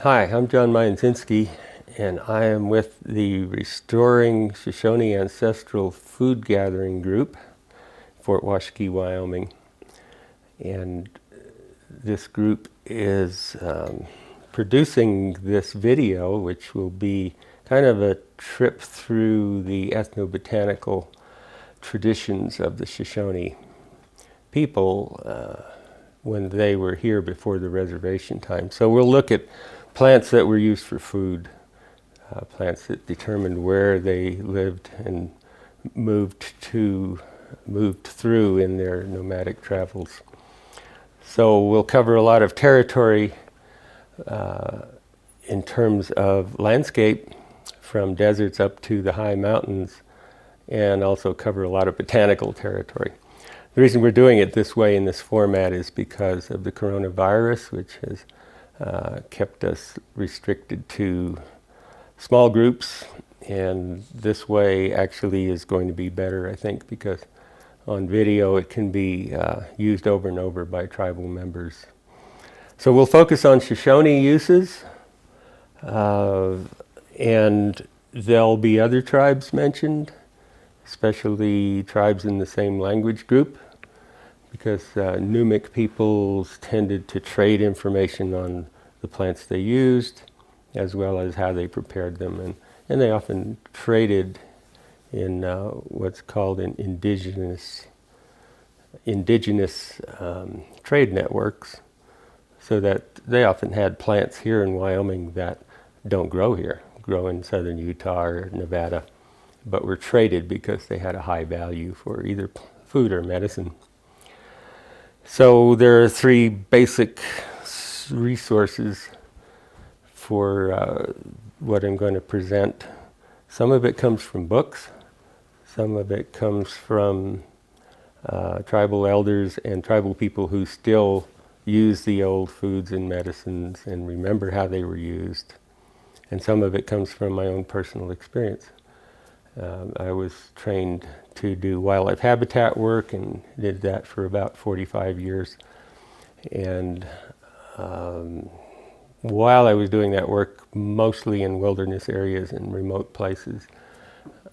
Hi, I'm John Mayanzinski, and I am with the Restoring Shoshone Ancestral Food Gathering Group, Fort Washakie, Wyoming. And this group is producing this video, which will be kind of a trip through the ethnobotanical traditions of the Shoshone people when they were here before the reservation time. So we'll look at plants that were used for food, plants that determined where they lived and moved through in their nomadic travels. So we'll cover a lot of territory in terms of landscape, from deserts up to the high mountains, and also cover a lot of botanical territory. The reason we're doing it this way in this format is because of the coronavirus, which has kept us restricted to small groups, and this way actually is going to be better, I think, because on video it can be used over and over by tribal members. So we'll focus on Shoshone uses, and there'll be other tribes mentioned, especially tribes in the same language group, because Numic peoples tended to trade information on the plants they used, as well as how they prepared them. And they often traded in what's called an indigenous trade networks, so that they often had plants here in Wyoming that don't grow here, grow in southern Utah or Nevada, but were traded because they had a high value for either food or medicine. So there are three basic resources for what I'm going to present. Some of it comes from books, some of it comes from tribal elders and tribal people who still use the old foods and medicines and remember how they were used, and some of it comes from my own personal experience. I was trained to do wildlife habitat work and did that for about 45 years. And while I was doing that work, mostly in wilderness areas and remote places,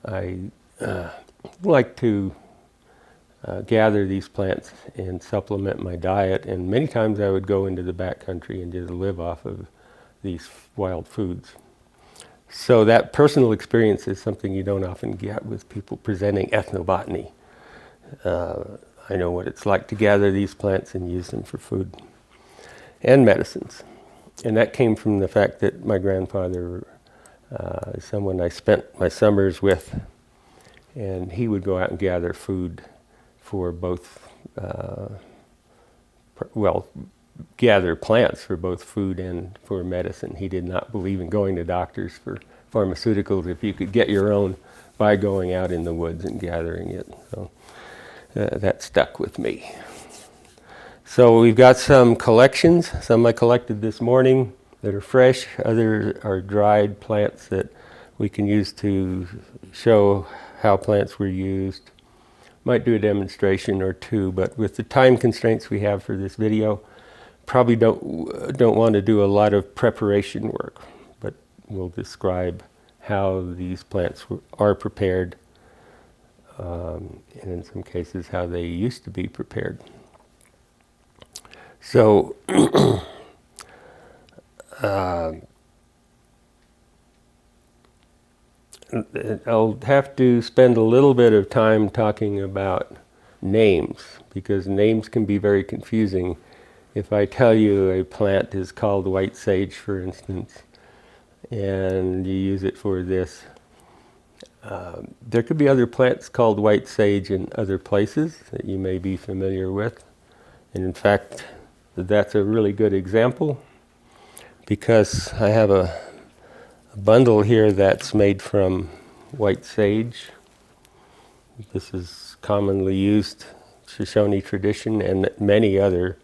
I like to gather these plants and supplement my diet. And many times I would go into the backcountry and just live off of these wild foods. So that personal experience is something you don't often get with people presenting ethnobotany. I know what it's like to gather these plants and use them for food and medicines. And that came from the fact that my grandfather is someone I spent my summers with, and he would go out and gather food for both, gather plants for both food and for medicine. He did not believe in going to doctors for pharmaceuticals if you could get your own by going out in the woods and gathering it. So that stuck with me. So we've got some collections. Some I collected this morning that are fresh. Others are dried plants that we can use to show how plants were used. Might do a demonstration or two, but with the time constraints we have for this video, probably don't want to do a lot of preparation work, but we'll describe how these plants are prepared, and in some cases how they used to be prepared. So I'll have to spend a little bit of time talking about names, because names can be very confusing. If I tell you a plant is called white sage, for instance, and you use it for this, there could be other plants called white sage in other places that you may be familiar with. And in fact, that's a really good example, because I have a bundle here that's made from white sage. This is commonly used Shoshone tradition, and many other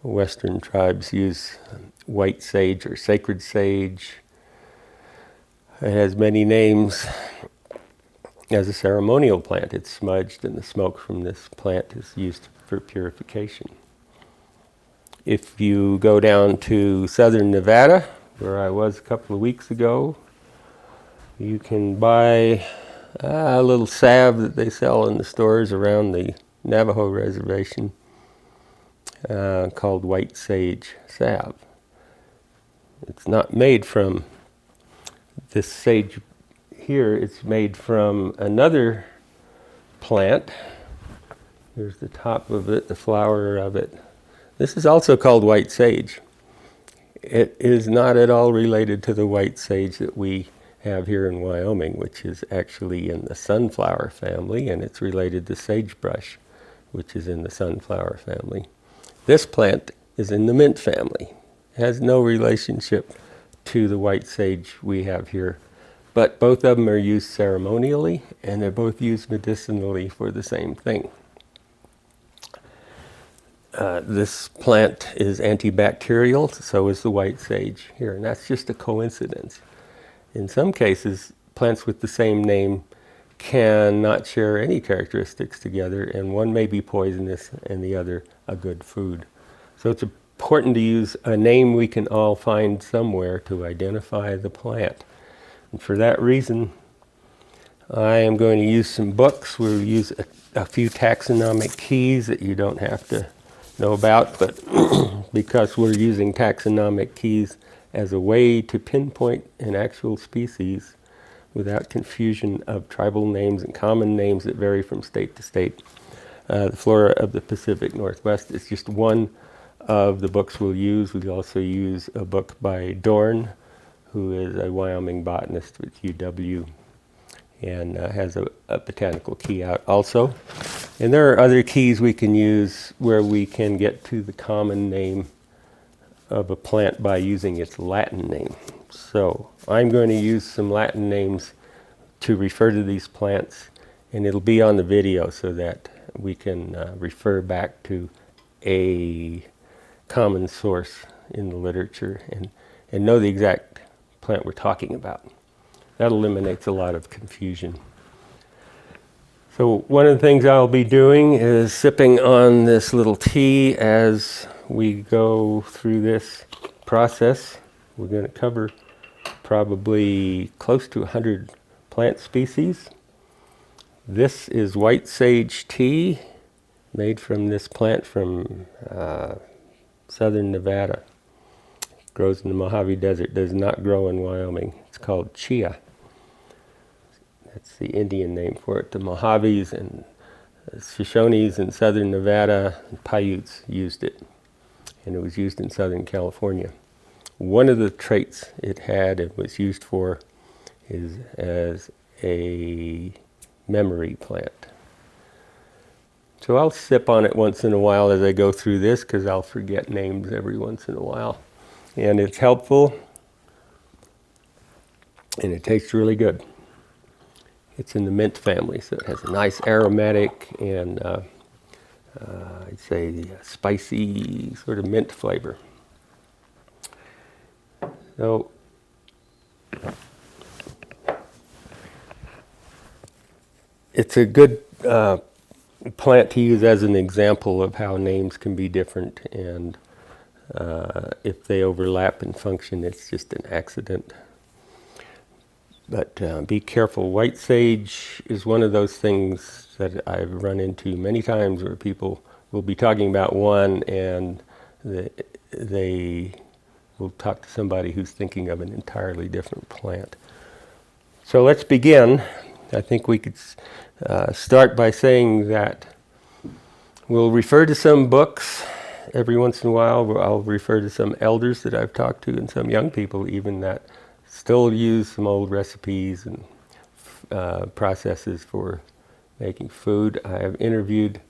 Western tribes use white sage or sacred sage. It has many names. As a ceremonial plant, it's smudged, and the smoke from this plant is used for purification. If you go down to southern Nevada, where I was a couple of weeks ago. You can buy a little salve that they sell in the stores around the Navajo reservation called white sage salve. It's not made from this sage here, it's made from another plant. Here's the top of it, the flower of it. This is also called white sage. It is not at all related to the white sage that we have here in Wyoming, which is actually in the sunflower family, and it's related to sagebrush, which is in the sunflower family. This plant is in the mint family. It has no relationship to the white sage we have here, but both of them are used ceremonially, and they're both used medicinally for the same thing. This plant is antibacterial, so is the white sage here, and that's just a coincidence. In some cases, plants with the same name cannot share any characteristics together, and one may be poisonous and the other a good food. So it's important to use a name we can all find somewhere to identify the plant. And for that reason, I am going to use some books. We'll use a few taxonomic keys that you don't have to know about, but because we're using taxonomic keys as a way to pinpoint an actual species without confusion of tribal names and common names that vary from state to state. The Flora of the Pacific Northwest is just one of the books we'll use. We'll also use a book by Dorn, who is a Wyoming botanist with UW, and has a botanical key out also. And there are other keys we can use where we can get to the common name of a plant by using its Latin name. So I'm going to use some Latin names to refer to these plants, and it'll be on the video so that we can refer back to a common source in the literature and know the exact plant we're talking about. That eliminates a lot of confusion. So one of the things I'll be doing is sipping on this little tea as we go through this process. We're going to cover probably close to 100 plant species. This is white sage tea made from this plant from southern Nevada. It grows in the Mojave Desert, does not grow in Wyoming. It's called chia. That's the Indian name for it. The Mojaves and Shoshones in southern Nevada and Paiutes used it, and it was used in southern California. One of the traits it was used for is as a memory plant. So I'll sip on it once in a while as I go through this, because I'll forget names every once in a while. And it's helpful, and it tastes really good. It's in the mint family, so it has a nice aromatic and I'd say spicy sort of mint flavor. So it's a good plant to use as an example of how names can be different, and if they overlap in function, it's just an accident. But be careful. White sage is one of those things that I've run into many times where people will be talking about one and they will talk to somebody who's thinking of an entirely different plant. So let's begin. I think we could start by saying that we'll refer to some books. Every once in a while I'll refer to some elders that I've talked to and some young people even that still use some old recipes and processes for making food. I have interviewed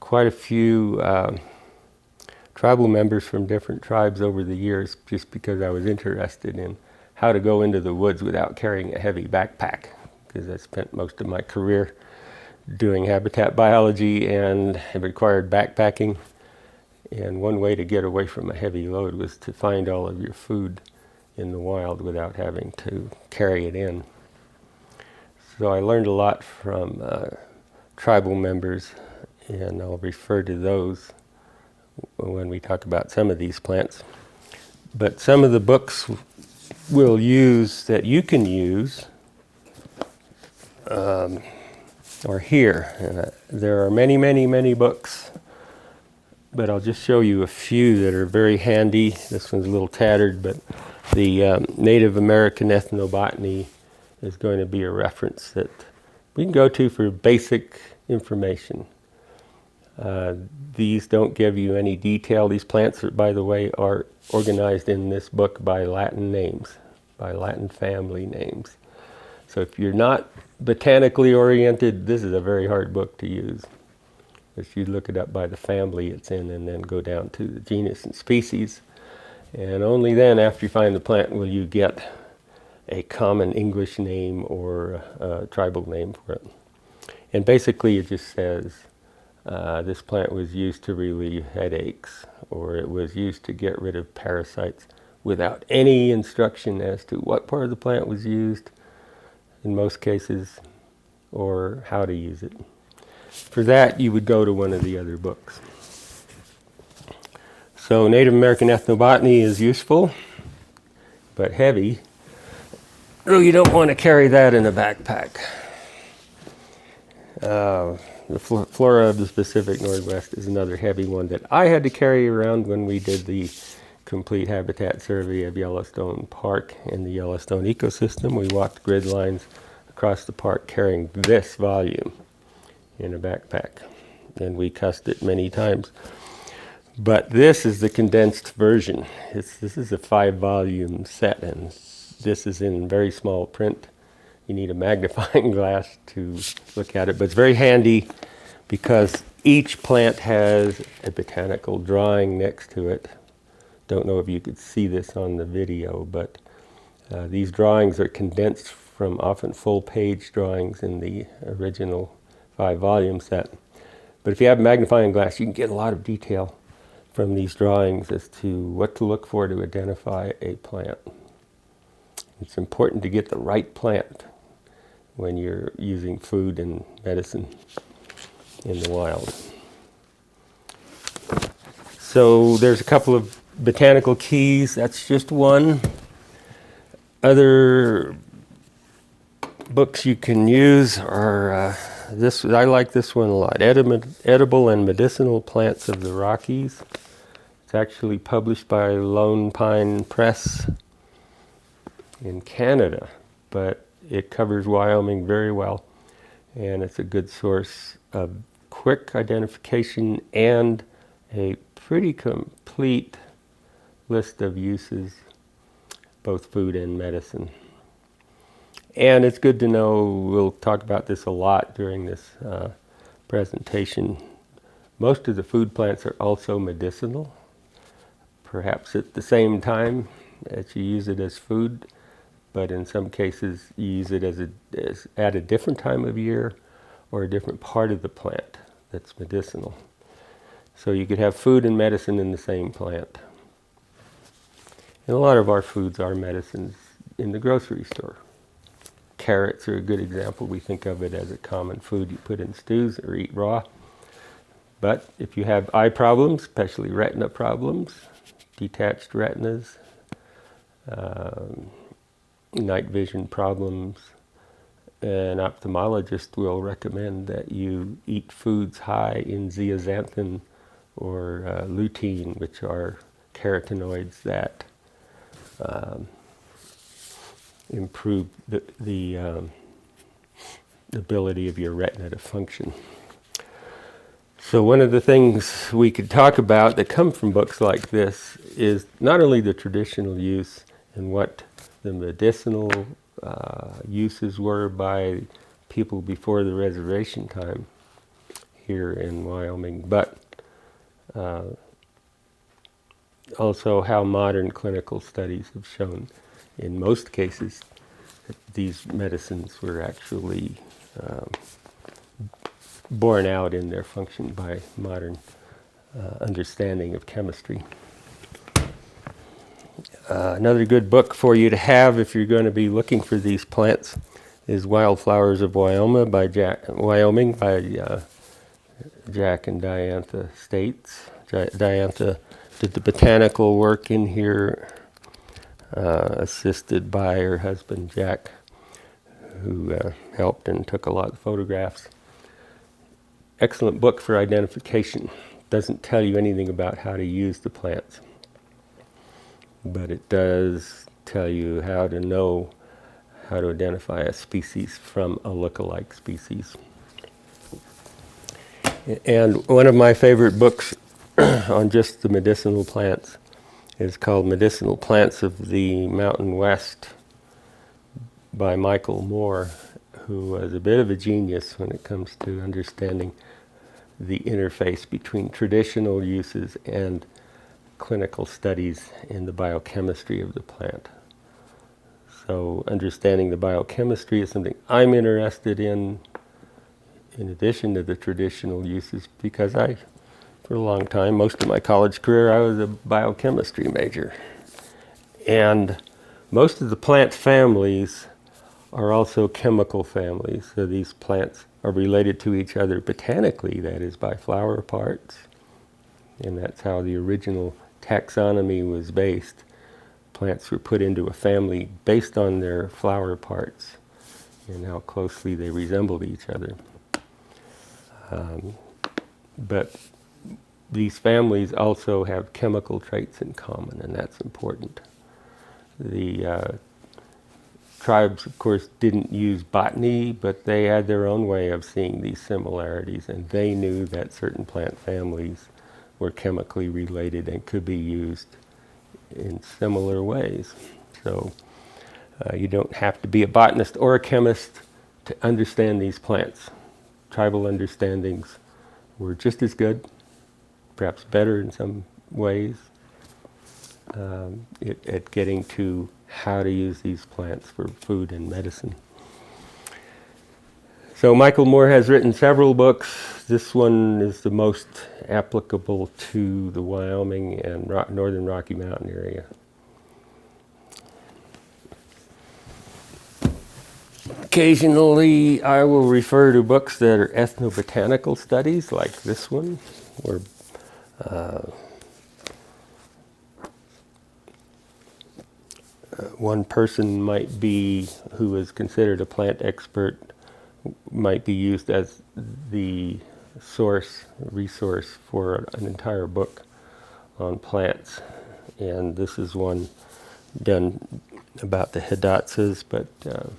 quite a few tribal members from different tribes over the years just because I was interested in how to go into the woods without carrying a heavy backpack, because I spent most of my career doing habitat biology and it required backpacking. And one way to get away from a heavy load was to find all of your food in the wild without having to carry it in. So I learned a lot from tribal members, and I'll refer to those when we talk about some of these plants. But some of the books we'll use that you can use are here. And there are many, many, many books, but I'll just show you a few that are very handy. This one's a little tattered, but the Native American Ethnobotany is going to be a reference that we can go to for basic information. These don't give you any detail. These plants, by the way, are organized in this book by Latin names, by Latin family names. So if you're not botanically oriented, this is a very hard book to use. If you look it up by the family it's in and then go down to the genus and species. And only then, after you find the plant, will you get a common English name or a tribal name for it. And basically it just says, this plant was used to relieve headaches, or it was used to get rid of parasites, without any instruction as to what part of the plant was used, in most cases, or how to use it. For that, you would go to one of the other books. So Native American Ethnobotany is useful, but heavy. So you don't want to carry that in a backpack. The flora of the Pacific Northwest is another heavy one that I had to carry around when we did the complete habitat survey of Yellowstone Park and the Yellowstone ecosystem. We walked grid lines across the park carrying this volume in a backpack, and we cussed it many times. But this is the condensed version. This is a 5-volume set, and this is in very small print. You need a magnifying glass to look at it, but it's very handy because each plant has a botanical drawing next to it. Don't know if you could see this on the video, but these drawings are condensed from often full-page drawings in the original 5-volume set. But if you have a magnifying glass, you can get a lot of detail from these drawings as to what to look for to identify a plant. It's important to get the right plant when you're using food and medicine in the wild. So there's a couple of botanical keys. That's just one. Other books you can use are this. I like this one a lot. Edible and Medicinal Plants of the Rockies. It's actually published by Lone Pine Press in Canada, but it covers Wyoming very well, and it's a good source of quick identification and a pretty complete list of uses, both food and medicine. And it's good to know, we'll talk about this a lot during this presentation, most of the food plants are also medicinal, perhaps at the same time as you use it as food, but in some cases you use it as at a different time of year or a different part of the plant that's medicinal. So you could have food and medicine in the same plant. And a lot of our foods are medicines in the grocery store. Carrots are a good example. We think of it as a common food you put in stews or eat raw. But if you have eye problems, especially retina problems, detached retinas, night vision problems, an ophthalmologist will recommend that you eat foods high in zeaxanthin or lutein, which are carotenoids that improve the ability of your retina to function. So one of the things we could talk about that come from books like this is not only the traditional use and what the medicinal uses were by people before the reservation time here in Wyoming, but also how modern clinical studies have shown in most cases that these medicines were actually borne out in their function by modern understanding of chemistry. Another good book for you to have if you're going to be looking for these plants is Wildflowers of Wyoming by Jack and Diantha States. Diantha did the botanical work in here assisted by her husband Jack, who helped and took a lot of photographs. Excellent book for identification. Doesn't tell you anything about how to use the plants, but it does tell you how to know how to identify a species from a look-alike species. And one of my favorite books on just the medicinal plants is called Medicinal Plants of the Mountain West by Michael Moore, who was a bit of a genius when it comes to understanding the interface between traditional uses and clinical studies in the biochemistry of the plant. So understanding the biochemistry is something I'm interested in addition to the traditional uses, because for a long time, most of my college career, I was a biochemistry major. And most of the plant families are also chemical families. So these plants are related to each other botanically, that is, by flower parts. And that's how the original taxonomy was based. Plants were put into a family based on their flower parts and how closely they resembled each other. But these families also have chemical traits in common, and that's important. The tribes, of course, didn't use botany, but they had their own way of seeing these similarities, and they knew that certain plant families were chemically related and could be used in similar ways. So you don't have to be a botanist or a chemist to understand these plants. Tribal understandings were just as good, perhaps better in some ways, at getting to how to use these plants for food and medicine. So Michael Moore has written several books. This one is the most applicable to the Wyoming and northern Rocky Mountain area. Occasionally, I will refer to books that are ethnobotanical studies, like this one, where one person might be, who is considered a plant expert, might be used as the resource for an entire book on plants. And this is one done about the Hidatsas, but a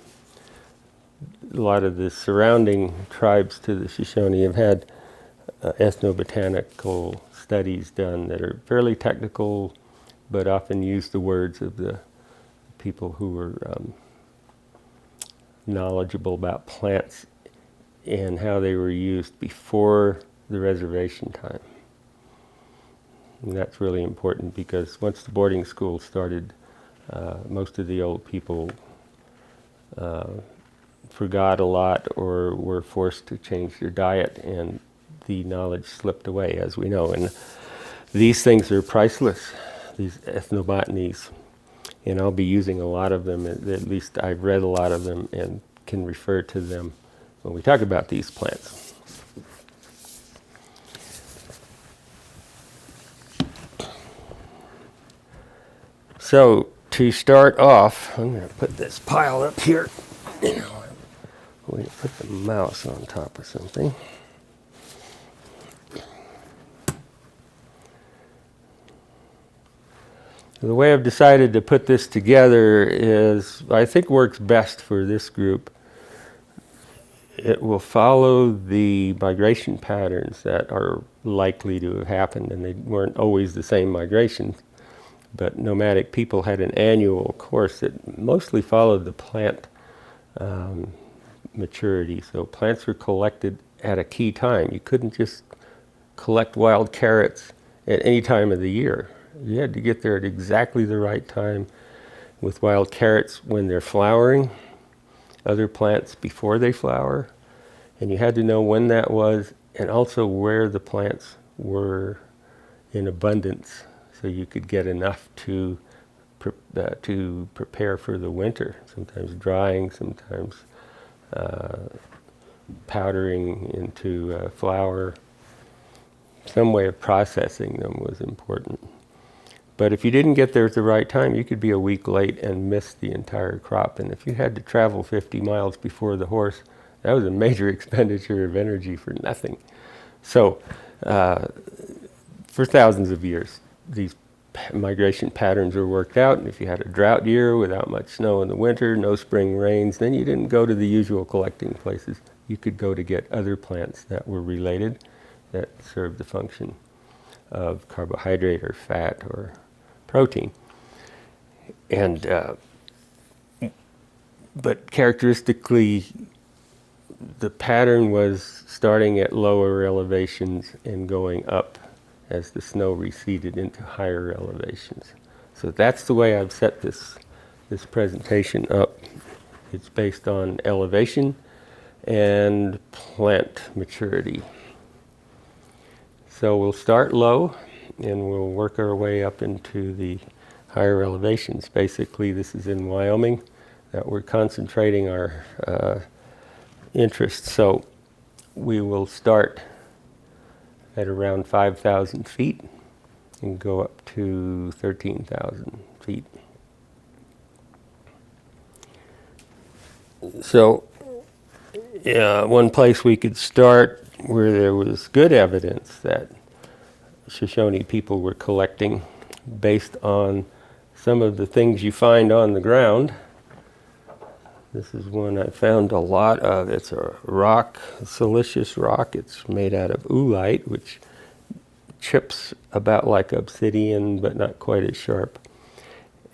lot of the surrounding tribes to the Shoshone have had ethnobotanical studies done that are fairly technical, but often use the words of the people who were knowledgeable about plants and how they were used before the reservation time. And that's really important, because once the boarding school started, most of the old people forgot a lot or were forced to change their diet, and the knowledge slipped away, as we know. And these things are priceless, these ethnobotanies, and I'll be using a lot of them. At least I've read a lot of them and can refer to them when we talk about these plants. So to start off, I'm going to put this pile up here. I'm going to put the mouse on top of something. The way I've decided to put this together is, I think, works best for this group. It will follow the migration patterns that are likely to have happened, and they weren't always the same migrations. But nomadic people had an annual course that mostly followed the plant maturity. So plants were collected at a key time. You couldn't just collect wild carrots at any time of the year. You had to get there at exactly the right time. With wild carrots when they're flowering, other plants before they flower, and you had to know when that was, and also where the plants were in abundance, so you could get enough to prepare for the winter. Sometimes drying, sometimes powdering into flour. Some way of processing them was important. But if you didn't get there at the right time, you could be a week late and miss the entire crop. And if you had to travel 50 miles before the horse, that was a major expenditure of energy for nothing. So for thousands of years, these migration patterns were worked out. And if you had a drought year without much snow in the winter, no spring rains, then you didn't go to the usual collecting places. You could go to get other plants that were related, that served the function of carbohydrate or fat or protein. And but characteristically, the pattern was starting at lower elevations and going up as the snow receded into higher elevations. So that's the way I've set this presentation up. It's based on elevation and plant maturity. So we'll start low and we'll work our way up into the higher elevations. Basically, this is in Wyoming that we're concentrating our interest. So we will start at around 5,000 feet and go up to 13,000 feet. So one place we could start where there was good evidence that Shoshone people were collecting based on some of the things you find on the ground. This is one I found a lot of. It's a rock, a silicious rock. It's made out of oolite, which chips about like obsidian, but not quite as sharp.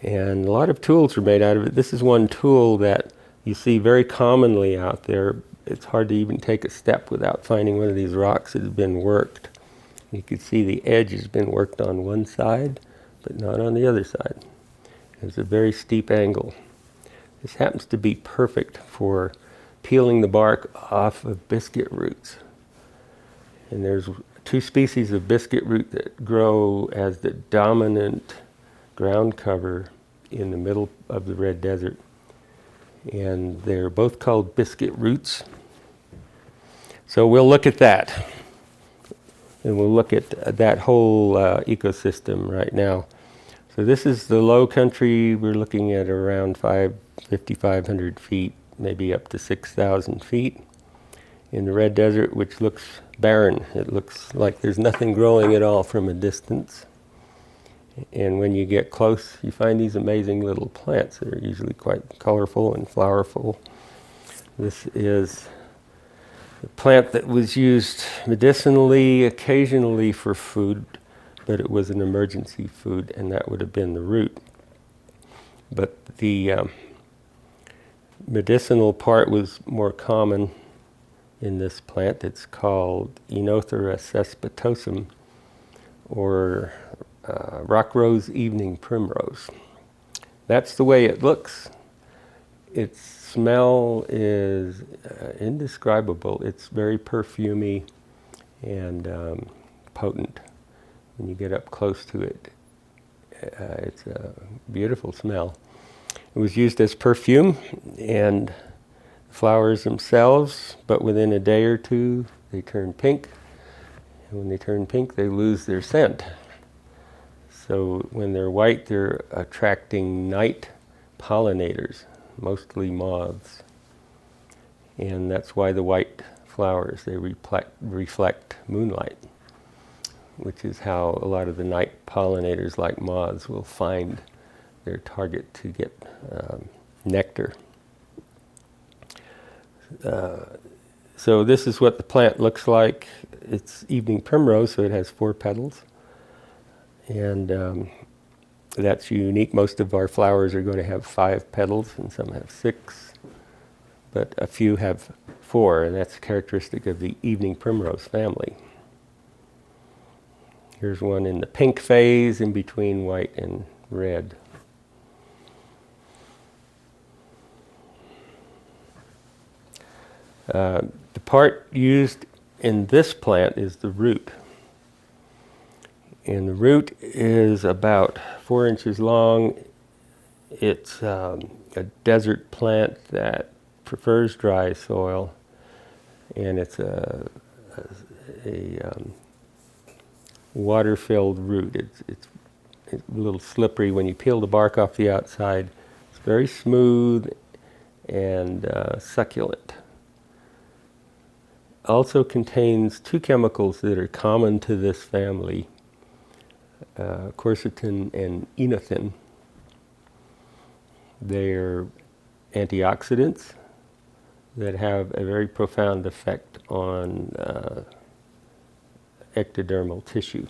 And a lot of tools are made out of it. This is one tool that you see very commonly out there. It's hard to even take a step without finding one of these rocks that has been worked. You can see the edge has been worked on one side, but not on the other side. It's a very steep angle. This happens to be perfect for peeling the bark off of biscuit roots. And there's two species of biscuit root that grow as the dominant ground cover in the middle of the Red Desert. And they're both called biscuit roots. So we'll look at that. And we'll look at that whole ecosystem right now. So this is the low country. We're looking at around 5,500 feet, maybe up to 6,000 feet. In the Red Desert, which looks barren. It looks like there's nothing growing at all from a distance. And when you get close, you find these amazing little plants that are usually quite colorful and flowerful. This is a plant that was used medicinally, occasionally for food, but it was an emergency food, and that would have been the root. But the medicinal part was more common in this plant. It's called Enothera cespitosum, or rock rose evening primrose. That's the way it looks. Its smell is indescribable. It's very perfumey and potent. When you get up close to it, it's a beautiful smell. It was used as perfume, and the flowers themselves, but within a day or two, they turn pink. And when they turn pink, they lose their scent. So when they're white, they're attracting night pollinators, mostly moths. And that's why the white flowers, they reflect moonlight, which is how a lot of the night pollinators like moths will find their target to get nectar. So this is what the plant looks like. It's evening primrose, so it has 4 petals. And that's unique. Most of our flowers are going to have 5 petals, and some have 6, but a few have 4, and that's characteristic of the evening primrose family. Here's one in the pink phase, in between white and red. The part used in this plant is the root. And the root is about 4 inches long. It's a desert plant that prefers dry soil, and it's a water-filled root. It's a little slippery when you peel the bark off the outside. It's very smooth and succulent. Also contains two chemicals that are common to this family, quercetin and enothin. They're antioxidants that have a very profound effect on ectodermal tissue.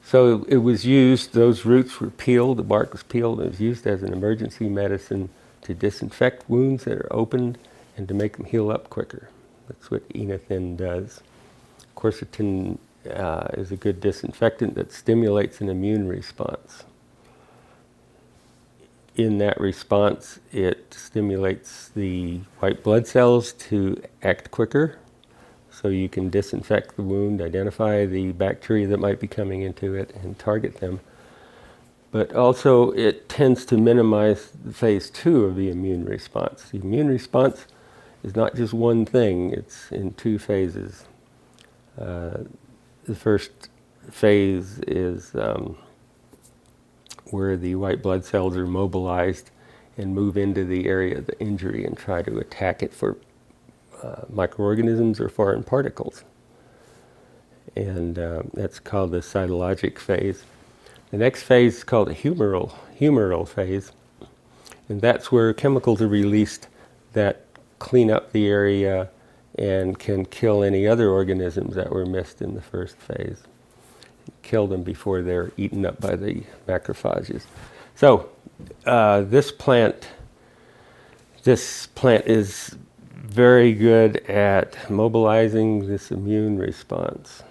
So it was used, those roots were peeled, the bark was peeled, it was used as an emergency medicine to disinfect wounds that are opened and to make them heal up quicker. That's what enothin does. Quercetin is a good disinfectant that stimulates an immune response. In that response, it stimulates the white blood cells to act quicker, so you can disinfect the wound, identify the bacteria that might be coming into it, and target them. But also, it tends to minimize the phase 2 of the immune response. The immune response is not just one thing, it's in 2 phases. The first phase is where the white blood cells are mobilized and move into the area of the injury and try to attack it for microorganisms or foreign particles. And that's called the cytologic phase. The next phase is called the humoral phase, and that's where chemicals are released that clean up the area and can kill any other organisms that were missed in the first phase. Kill them before they're eaten up by the macrophages. So this plant is very good at mobilizing this immune response.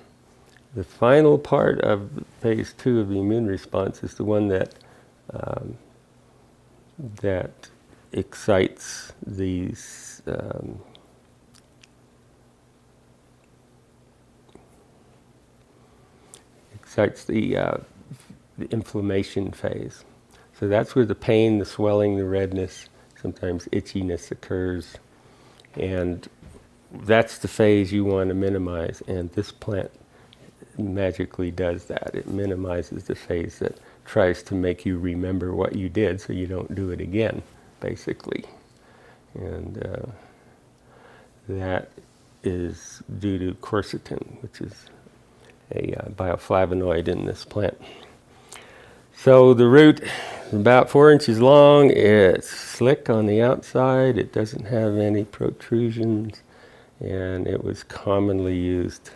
The final part of phase 2 of the immune response is the one that excites these the inflammation phase. So that's where the pain, the swelling, the redness, sometimes itchiness occurs. And that's the phase you want to minimize. And this plant magically does that. It minimizes the phase that tries to make you remember what you did so you don't do it again, basically. And that is due to quercetin, which is a bioflavonoid in this plant. So the root is about 4 inches long. It's slick on the outside. It doesn't have any protrusions, and it was commonly used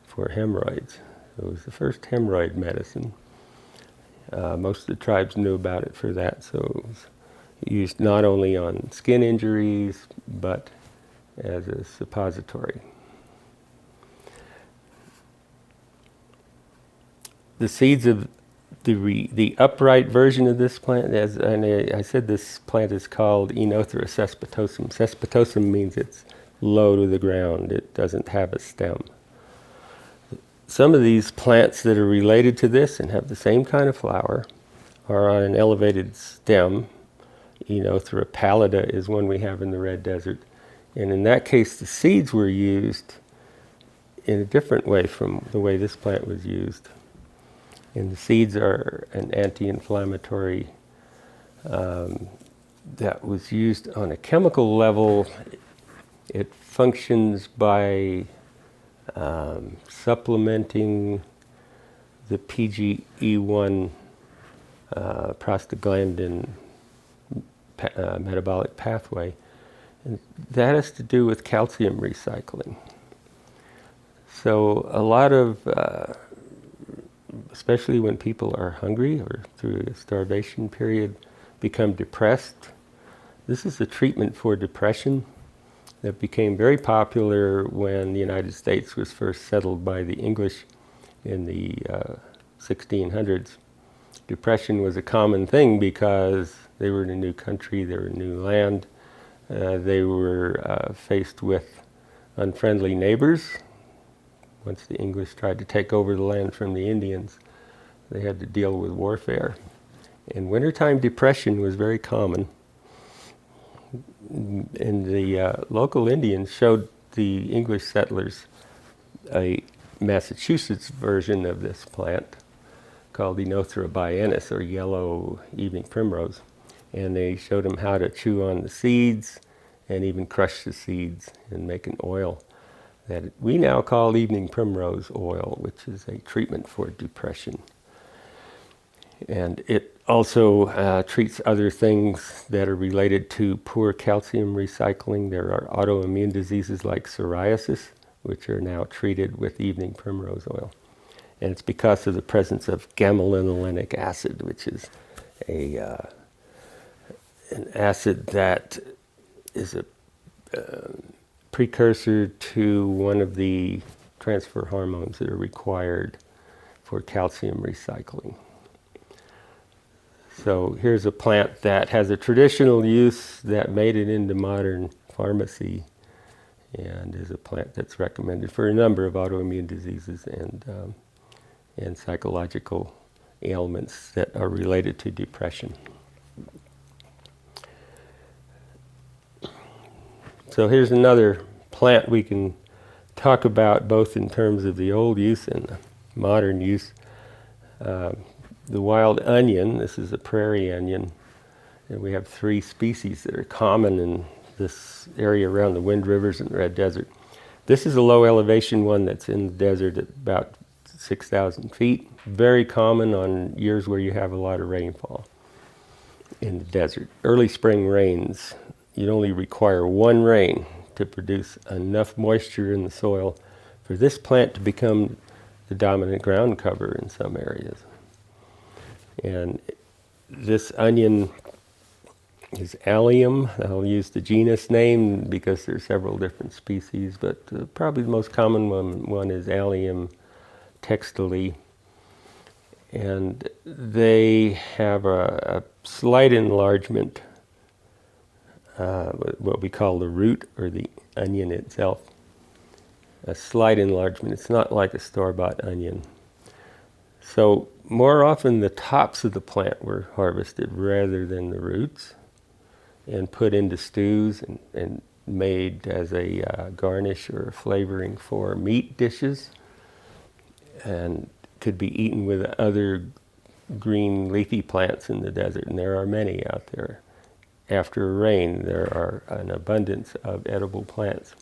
for hemorrhoids. It was the first hemorrhoid medicine. Most of the tribes knew about it for that, so it was used not only on skin injuries, but as a suppository. The seeds of the upright version of this plant, and I said this plant is called Enothera cespitosum. Cespitosum means it's low to the ground. It doesn't have a stem. Some of these plants that are related to this and have the same kind of flower are on an elevated stem. Enothera pallida is one we have in the Red Desert. And in that case, the seeds were used in a different way from the way this plant was used. And the seeds are an anti-inflammatory that was used on a chemical level. It functions by supplementing the PGE1 prostaglandin metabolic pathway. And that has to do with calcium recycling. So a lot of especially when people are hungry or through a starvation period, become depressed. This is a treatment for depression that became very popular when the United States was first settled by the English in the 1600s. Depression was a common thing because they were in a new country, they were in a new land, they were faced with unfriendly neighbors. Once the English tried to take over the land from the Indians, they had to deal with warfare. And wintertime depression was very common. And the local Indians showed the English settlers a Massachusetts version of this plant called Enothera biennis, or yellow evening primrose. And they showed him how to chew on the seeds and even crush the seeds and make an oil that we now call evening primrose oil, which is a treatment for depression. And it also treats other things that are related to poor calcium recycling. There are autoimmune diseases like psoriasis, which are now treated with evening primrose oil. And it's because of the presence of gamma-linolenic acid, which is an acid that is a precursor to one of the transfer hormones that are required for calcium recycling. So here's a plant that has a traditional use that made it into modern pharmacy, and is a plant that's recommended for a number of autoimmune diseases and psychological ailments that are related to depression. So here's another plant we can talk about both in terms of the old use and the modern use. The wild onion, this is a prairie onion, and we have 3 species that are common in this area around the Wind Rivers and the Red Desert. This is a low elevation one that's in the desert at about 6,000 feet. Very common on years where you have a lot of rainfall in the desert. Early spring rains, you'd only require 1 rain to produce enough moisture in the soil for this plant to become the dominant ground cover in some areas. And this onion is allium. I'll use the genus name because there are several different species, but probably the most common one is allium textile. And they have a slight enlargement, what we call the root or the onion itself. A slight enlargement. It's not like a store-bought onion. So more often the tops of the plant were harvested rather than the roots, and put into stews and made as a garnish or a flavoring for meat dishes, and could be eaten with other green leafy plants in the desert, and there are many out there. After rain, there are an abundance of edible plants.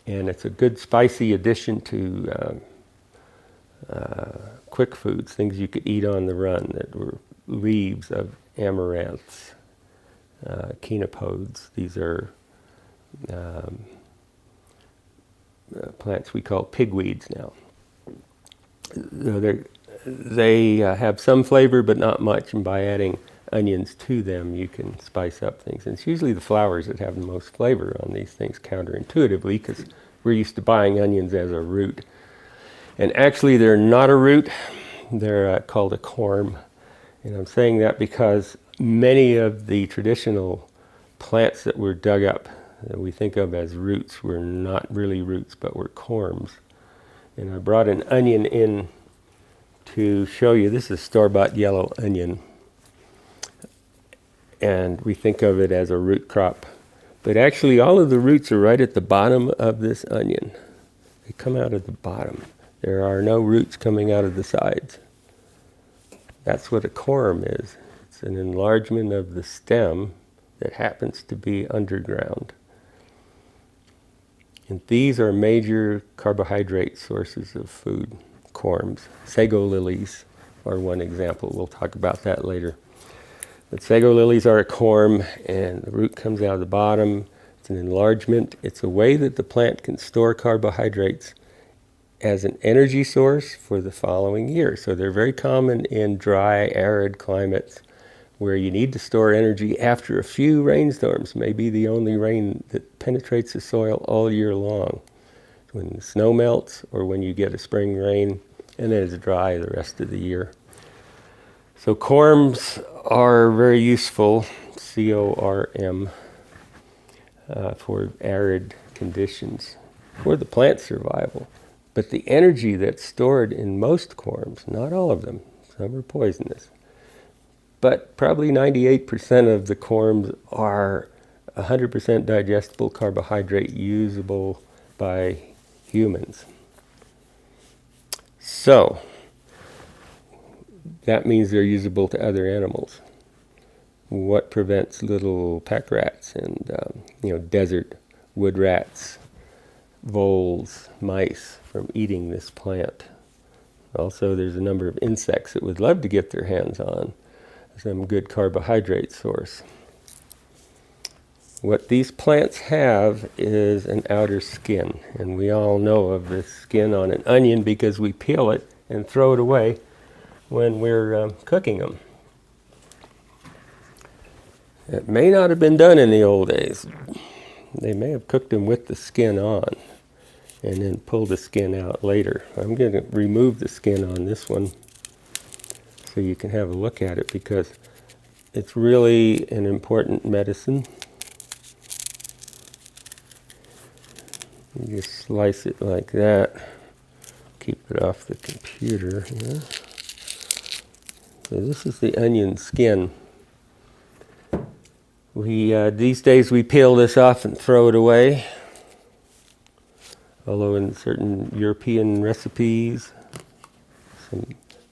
And it's a good spicy addition to quick foods, things you could eat on the run, that were leaves of amaranths, chenopodes. These are plants we call pigweeds now. They have some flavor, but not much, and by adding onions to them, you can spice up things. And it's usually the flowers that have the most flavor on these things, counterintuitively, because we're used to buying onions as a root. And actually, they're not a root. They're called a corm. And I'm saying that because many of the traditional plants that were dug up, that we think of as roots, were not really roots, but were corms. And I brought an onion in to show you. This is store-bought yellow onion. And we think of it as a root crop. But actually, all of the roots are right at the bottom of this onion. They come out of the bottom. There are no roots coming out of the sides. That's what a corm is. It's an enlargement of the stem that happens to be underground. And these are major carbohydrate sources of food, corms. Sago lilies are one example. We'll talk about that later. But sago lilies are a corm, and the root comes out of the bottom. It's an enlargement. It's a way that the plant can store carbohydrates as an energy source for the following year. So they're very common in dry, arid climates where you need to store energy after a few rainstorms, maybe the only rain that penetrates the soil all year long. When the snow melts or when you get a spring rain, and then it's dry the rest of the year. So corms are very useful, C-O-R-M, for arid conditions, for the plant survival. But the energy that's stored in most corms, not all of them, some are poisonous, but probably 98% of the corms are 100% digestible carbohydrate usable by humans. So, that means they're usable to other animals. What prevents little pack rats and desert wood rats, voles, mice from eating this plant? Also, there's a number of insects that would love to get their hands on some good carbohydrate source. What these plants have is an outer skin, and we all know of this skin on an onion because we peel it and throw it away when we're cooking them. It may not have been done in the old days. They may have cooked them with the skin on and then pulled the skin out later. I'm going to remove the skin on this one so you can have a look at it, because it's really an important medicine. You just slice it like that. Keep it off the computer here. So this is the onion skin. These days we peel this off and throw it away. Although in certain European recipes, some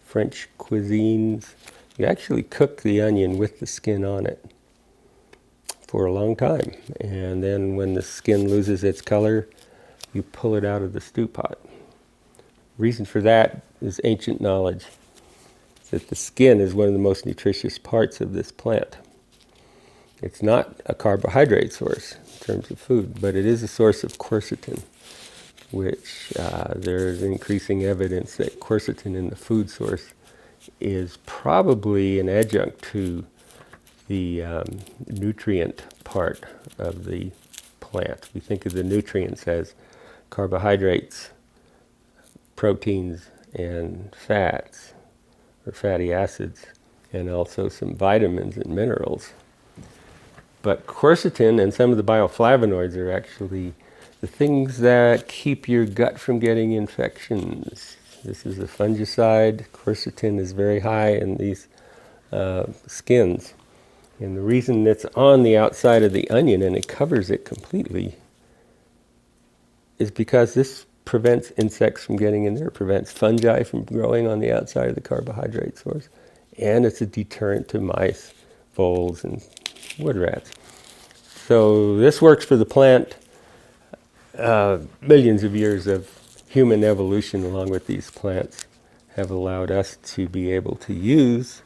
French cuisines, you actually cook the onion with the skin on it for a long time. And then when the skin loses its color, you pull it out of the stew pot. Reason for that is ancient knowledge that the skin is one of the most nutritious parts of this plant. It's not a carbohydrate source in terms of food, but it is a source of quercetin, which there's increasing evidence that quercetin in the food source is probably an adjunct to the nutrient part of the plant. We think of the nutrients as carbohydrates, proteins, and fats, or fatty acids, and also some vitamins and minerals. But quercetin and some of the bioflavonoids are actually the things that keep your gut from getting infections. This is a fungicide. Quercetin is very high in these skins. And the reason it's on the outside of the onion and it covers it completely is because this prevents insects from getting in there, prevents fungi from growing on the outside of the carbohydrate source, and it's a deterrent to mice, voles, and wood rats. So this works for the plant. Millions of years of human evolution along with these plants have allowed us to be able to use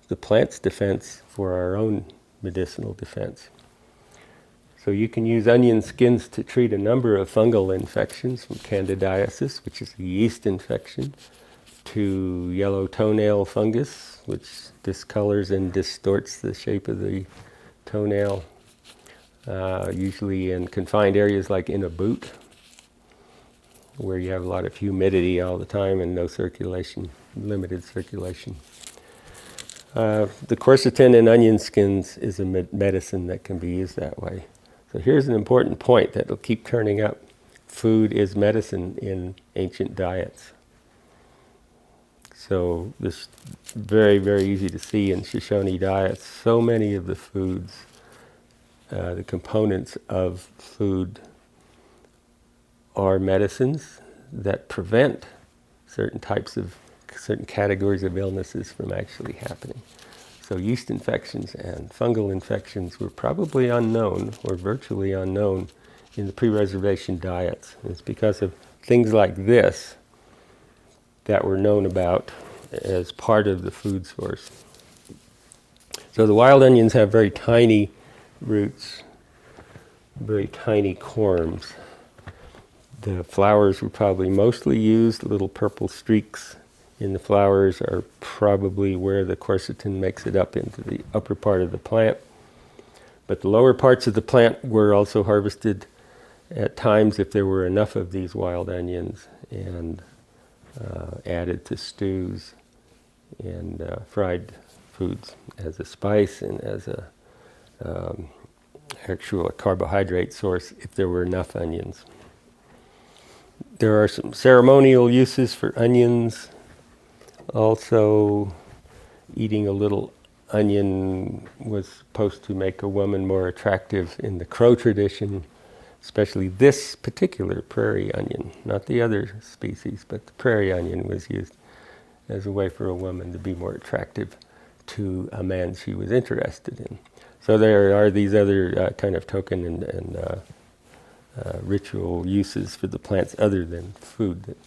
the plant's defense for our own medicinal defense. So you can use onion skins to treat a number of fungal infections, from candidiasis, which is a yeast infection, to yellow toenail fungus, which discolors and distorts the shape of the toenail, usually in confined areas like in a boot, where you have a lot of humidity all the time and no circulation, limited circulation. The quercetin in onion skins is a medicine that can be used that way. So here's an important point that will keep turning up. Food is medicine in ancient diets. So this very, very easy to see in Shoshone diets. So many of the foods, the components of food, are medicines that prevent certain categories of illnesses from actually happening. So yeast infections and fungal infections were probably unknown, or virtually unknown, in the pre-reservation diets. It's because of things like this that were known about as part of the food source. So the wild onions have very tiny roots, very tiny corms. The flowers were probably mostly used. Little purple streaks in the flowers are probably where the quercetin makes it up into the upper part of the plant. But the lower parts of the plant were also harvested at times if there were enough of these wild onions, and added to stews and fried foods as a spice and as a actual carbohydrate source if there were enough onions. There are some ceremonial uses for onions. Also, eating a little onion was supposed to make a woman more attractive in the Crow tradition, especially this particular prairie onion, not the other species, but the prairie onion was used as a way for a woman to be more attractive to a man she was interested in. So there are these other kind of token and ritual uses for the plants other than food that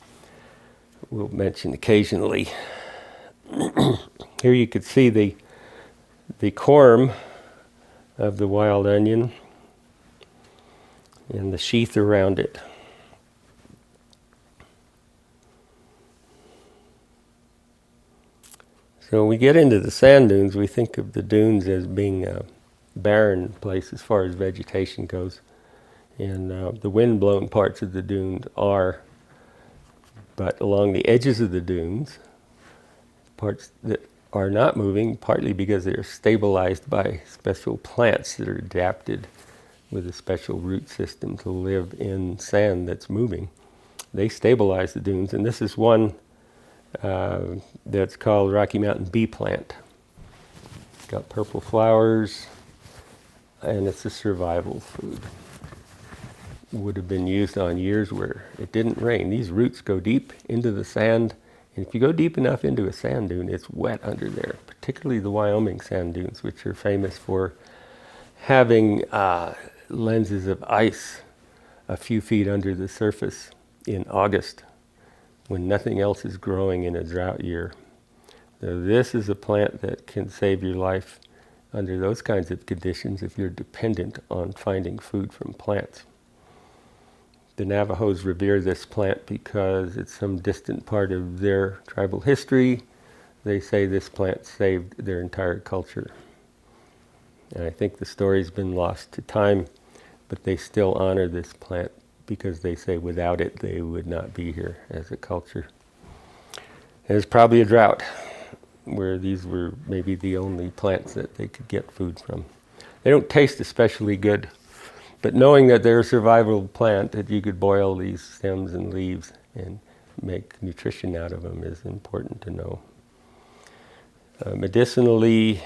we'll mention occasionally. Here you could see the corm of the wild onion and the sheath around it. So when we get into the sand dunes, we think of the dunes as being a barren place as far as vegetation goes. And the wind-blown parts of the dunes are, but along the edges of the dunes, parts that are not moving, partly because they are stabilized by special plants that are adapted with a special root system to live in sand that's moving. They stabilize the dunes, and this is one that's called Rocky Mountain bee plant. It's got purple flowers, and it's a survival food. It would have been used on years where it didn't rain. These roots go deep into the sand, and if you go deep enough into a sand dune, it's wet under there, particularly the Wyoming sand dunes, which are famous for having lenses of ice a few feet under the surface in August, when nothing else is growing in a drought year. So this is a plant that can save your life under those kinds of conditions if you're dependent on finding food from plants. The Navajos revere this plant because it's some distant part of their tribal history. They say this plant saved their entire culture. And I think the story's been lost to time, but they still honor this plant because they say without it they would not be here as a culture. And it's probably a drought where these were maybe the only plants that they could get food from. They don't taste especially good, but knowing that they're a survival plant, that you could boil these stems and leaves and make nutrition out of them is important to know. Medicinally,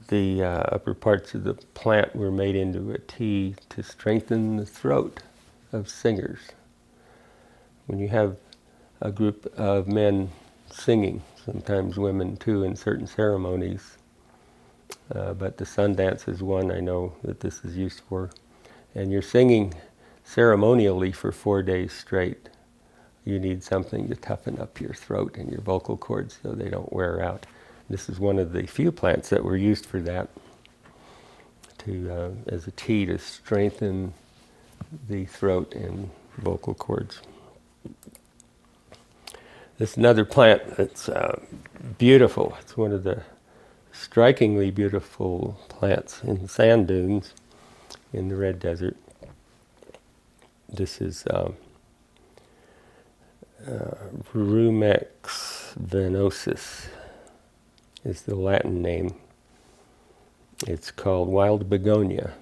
the upper parts of the plant were made into a tea to strengthen the throat of singers. When you have a group of men singing, sometimes women too in certain ceremonies, but the sun dance is one I know that this is used for, and you're singing ceremonially for 4 days straight, you need something to toughen up your throat and your vocal cords so they don't wear out. This is one of the few plants that were used for that, to as a tea to strengthen the throat and vocal cords. This is another plant that's beautiful. It's one of the strikingly beautiful plants in sand dunes in the Red Desert. This is Rumex venosus is the Latin name. It's called wild begonia.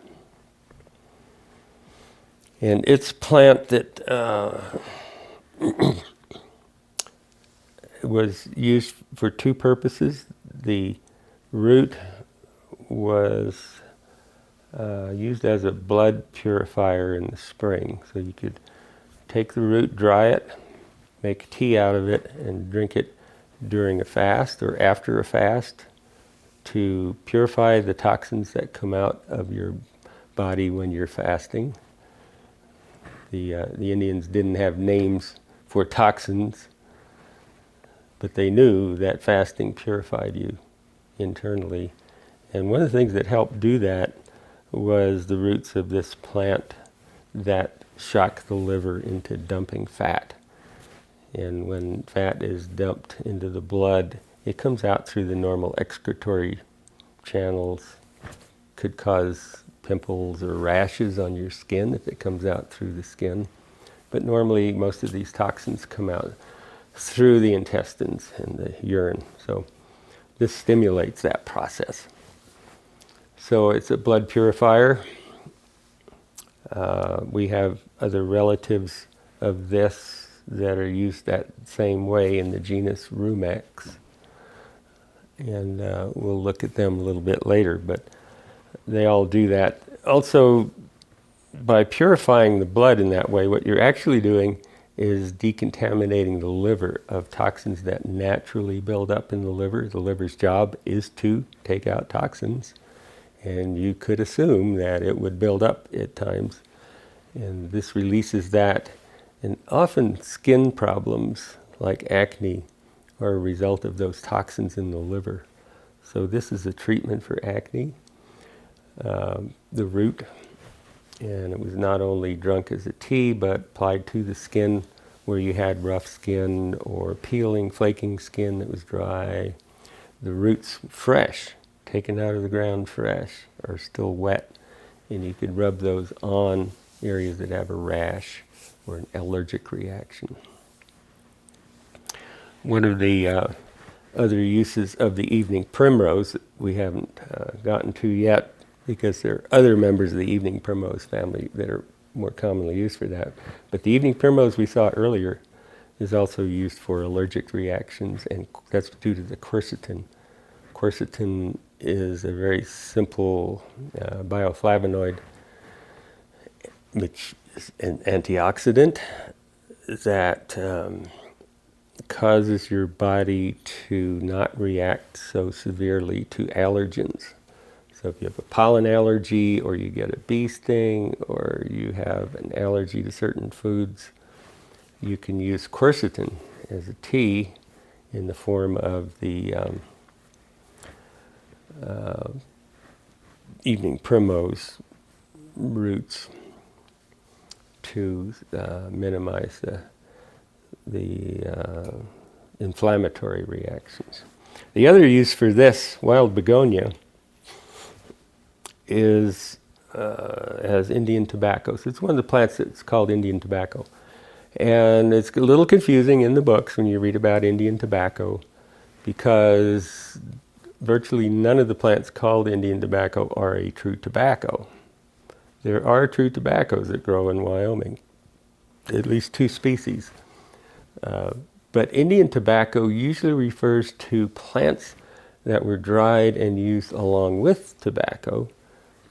And it's a plant that was used for two purposes. The root was used as a blood purifier in the spring. So you could take the root, dry it, make tea out of it, and drink it during a fast or after a fast to purify the toxins that come out of your body when you're fasting. The Indians didn't have names for toxins, but they knew that fasting purified you internally. And one of the things that helped do that was the roots of this plant that shock the liver into dumping fat. And when fat is dumped into the blood, it comes out through the normal excretory channels. Could cause pimples or rashes on your skin if it comes out through the skin. But normally most of these toxins come out through the intestines and the urine. So this stimulates that process. So it's a blood purifier. We have other relatives of this that are used that same way in the genus Rumex. And we'll look at them a little bit later, but they all do that. Also, by purifying the blood in that way, what you're actually doing is decontaminating the liver of toxins that naturally build up in the liver. The liver's job is to take out toxins, and you could assume that it would build up at times, and this releases that. And often skin problems like acne are a result of those toxins in the liver. So this is a treatment for acne, the root, and it was not only drunk as a tea, but applied to the skin where you had rough skin or peeling, flaking skin that was dry. The roots fresh, taken out of the ground fresh, are still wet, and you could rub those on areas that have a rash or an allergic reaction. One of the other uses of the evening primrose that we haven't gotten to yet, because there are other members of the evening primrose family that are more commonly used for that. But the evening primrose we saw earlier is also used for allergic reactions, and that's due to the quercetin. Quercetin is a very simple bioflavonoid, which is an antioxidant that causes your body to not react so severely to allergens. So if you have a pollen allergy, or you get a bee sting, or you have an allergy to certain foods, you can use quercetin as a tea in the form of the evening primrose roots to minimize the inflammatory reactions. The other use for this wild begonia is as Indian tobacco. So it's one of the plants that's called Indian tobacco. And it's a little confusing in the books when you read about Indian tobacco, because virtually none of the plants called Indian tobacco are a true tobacco. There are true tobaccos that grow in Wyoming, at least 2 species. But Indian tobacco usually refers to plants that were dried and used along with tobacco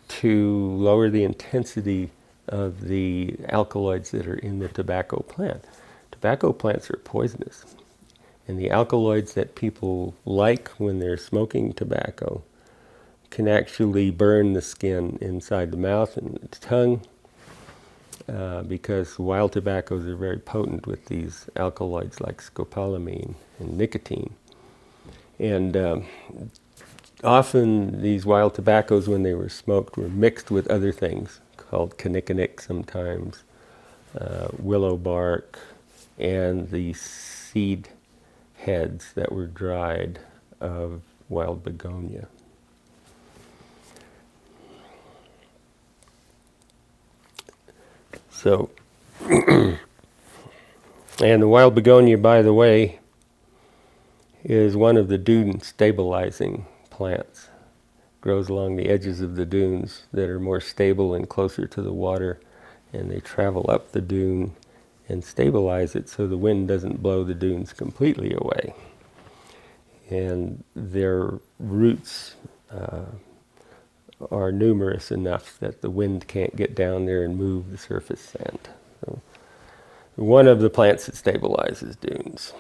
to lower the intensity of the alkaloids that are in the tobacco plant. Tobacco plants are poisonous, and the alkaloids that people like when they're smoking tobacco can actually burn the skin inside the mouth and the tongue, because wild tobaccos are very potent with these alkaloids like scopolamine and nicotine. And often these wild tobaccos, when they were smoked, were mixed with other things called kinnikinick sometimes, willow bark, and the seed heads that were dried of wild begonia. So, and the wild begonia, by the way, is one of the dune stabilizing plants. Grows along the edges of the dunes that are more stable and closer to the water, and they travel up the dune and stabilize it so the wind doesn't blow the dunes completely away. And their roots are numerous enough that the wind can't get down there and move the surface sand. So, one of the plants that stabilizes dunes.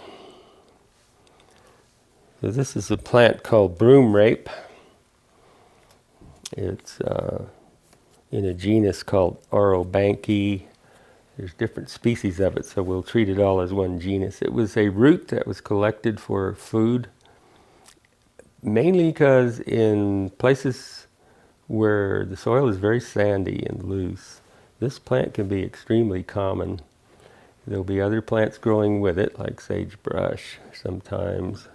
So this is a plant called broomrape. It's in a genus called Orobanche. There's different species of it, so we'll treat it all as one genus. It was a root that was collected for food, mainly because in places where the soil is very sandy and loose, this plant can be extremely common. There'll be other plants growing with it, like sagebrush sometimes,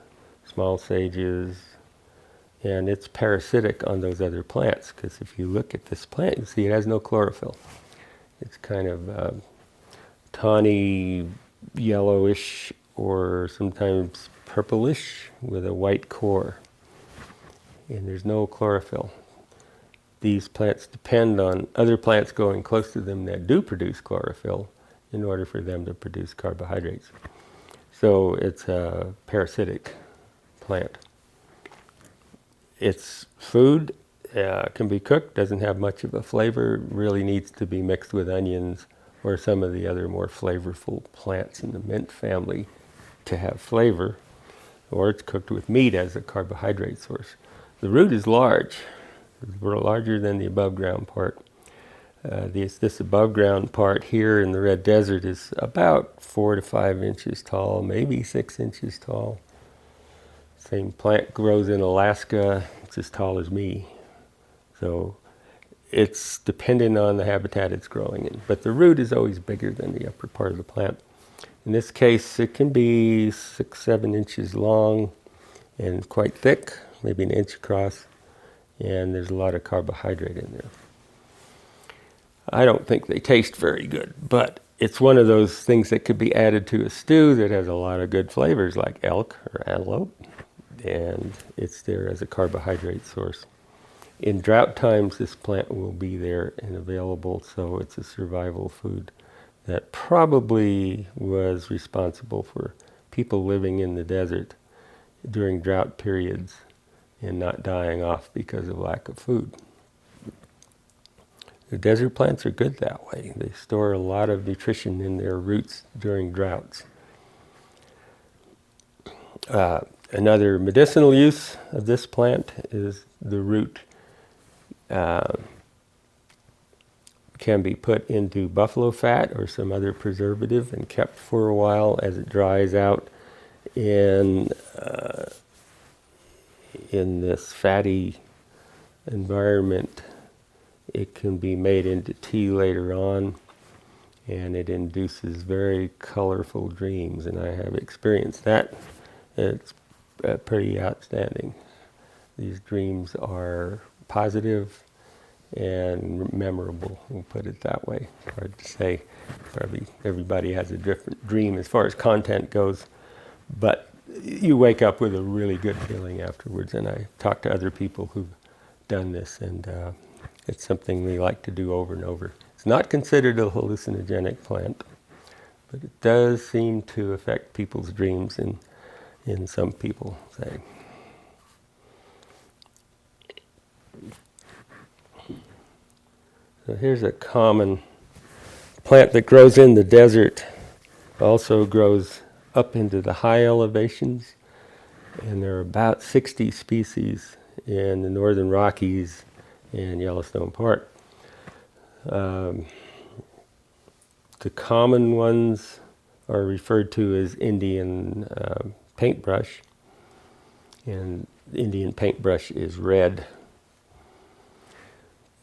small sages, and it's parasitic on those other plants, because if you look at this plant, you see it has no chlorophyll. It's kind of tawny, yellowish, or sometimes purplish with a white core, and there's no chlorophyll. These plants depend on other plants growing close to them that do produce chlorophyll in order for them to produce carbohydrates. So it's a parasitic plant. Its food can be cooked, doesn't have much of a flavor, really needs to be mixed with onions or some of the other more flavorful plants in the mint family to have flavor, or it's cooked with meat as a carbohydrate source. The root is large. It's larger than the above ground part. This above ground part here in the red desert is about 4 to 5 inches tall, maybe 6 inches tall. Same plant grows in Alaska. It's as tall as me. So it's dependent on the habitat it's growing in. But the root is always bigger than the upper part of the plant. In this case, it can be 6, 7 inches long and quite thick, maybe an inch across. And there's a lot of carbohydrate in there. I don't think they taste very good, but it's one of those things that could be added to a stew that has a lot of good flavors like elk or antelope, and it's there as a carbohydrate source. In drought times, this plant will be there and available, so it's a survival food that probably was responsible for people living in the desert during drought periods and not dying off because of lack of food. The desert plants are good that way. They store a lot of nutrition in their roots during droughts. Another medicinal use of this plant is the root can be put into buffalo fat or some other preservative and kept for a while as it dries out in this fatty environment. It can be made into tea later on, and it induces very colorful dreams, and I have experienced that. It's pretty outstanding. These dreams are positive and memorable, we'll put it that way. Hard to say. Probably everybody has a different dream as far as content goes, but you wake up with a really good feeling afterwards, and I talk to other people who've done this, and it's something we like to do over and over. It's not considered a hallucinogenic plant, but it does seem to affect people's dreams in some people say. So here's a common plant that grows in the desert, also grows up into the high elevations, and there are about 60 species in the northern Rockies and Yellowstone Park. The common ones are referred to as Indian paintbrush, and Indian paintbrush is red.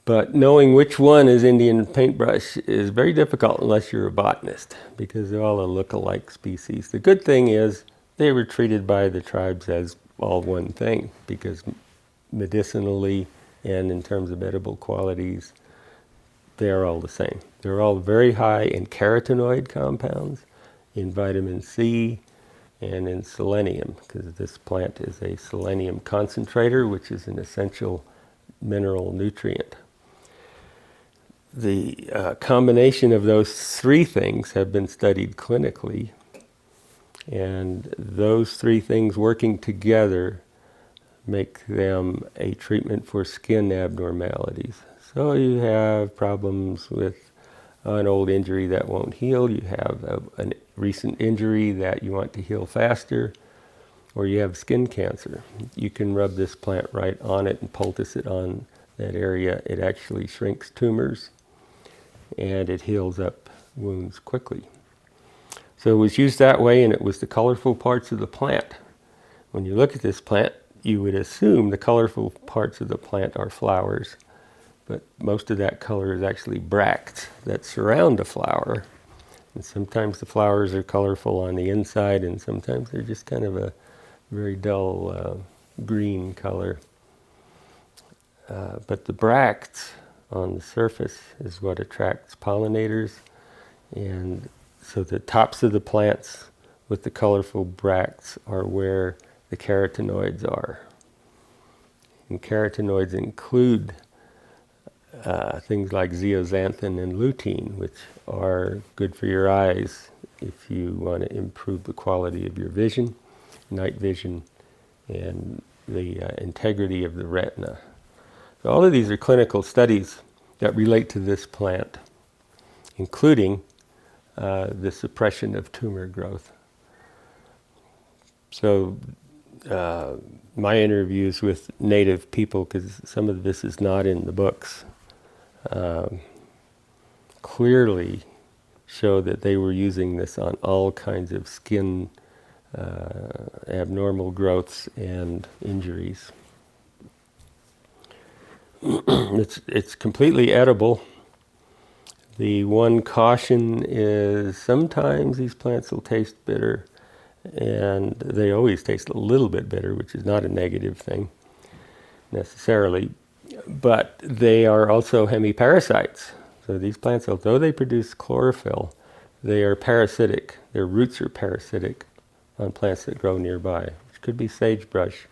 But knowing which one is Indian paintbrush is very difficult unless you're a botanist, because they're all a look-alike species. The good thing is they were treated by the tribes as all one thing, because medicinally and in terms of edible qualities, they are all the same. They're all very high in carotenoid compounds, in vitamin C, and in selenium, because this plant is a selenium concentrator, which is an essential mineral nutrient. The combination of those three things have been studied clinically, and those three things working together make them a treatment for skin abnormalities. So you have problems with an old injury that won't heal, you have a recent injury that you want to heal faster, or you have skin cancer. You can rub this plant right on it and poultice it on that area. It actually shrinks tumors, and it heals up wounds quickly. So it was used that way, and it was the colorful parts of the plant. When you look at this plant, you would assume the colorful parts of the plant are flowers, but most of that color is actually bracts that surround a flower. And sometimes the flowers are colorful on the inside, and sometimes they're just kind of a very dull green color. But the bracts on the surface is what attracts pollinators, and so the tops of the plants with the colorful bracts are where the carotenoids are. And carotenoids include things like zeaxanthin and lutein, which are good for your eyes if you want to improve the quality of your vision, night vision, and the integrity of the retina. So all of these are clinical studies that relate to this plant, including the suppression of tumor growth. So my interviews with native people, because some of this is not in the books, clearly show that they were using this on all kinds of skin abnormal growths and injuries. It's completely edible. The one caution is sometimes these plants will taste bitter, and they always taste a little bit bitter, which is not a negative thing necessarily, but they are also hemiparasites. So these plants, although they produce chlorophyll, they are parasitic. Their roots are parasitic on plants that grow nearby, which could be sagebrush,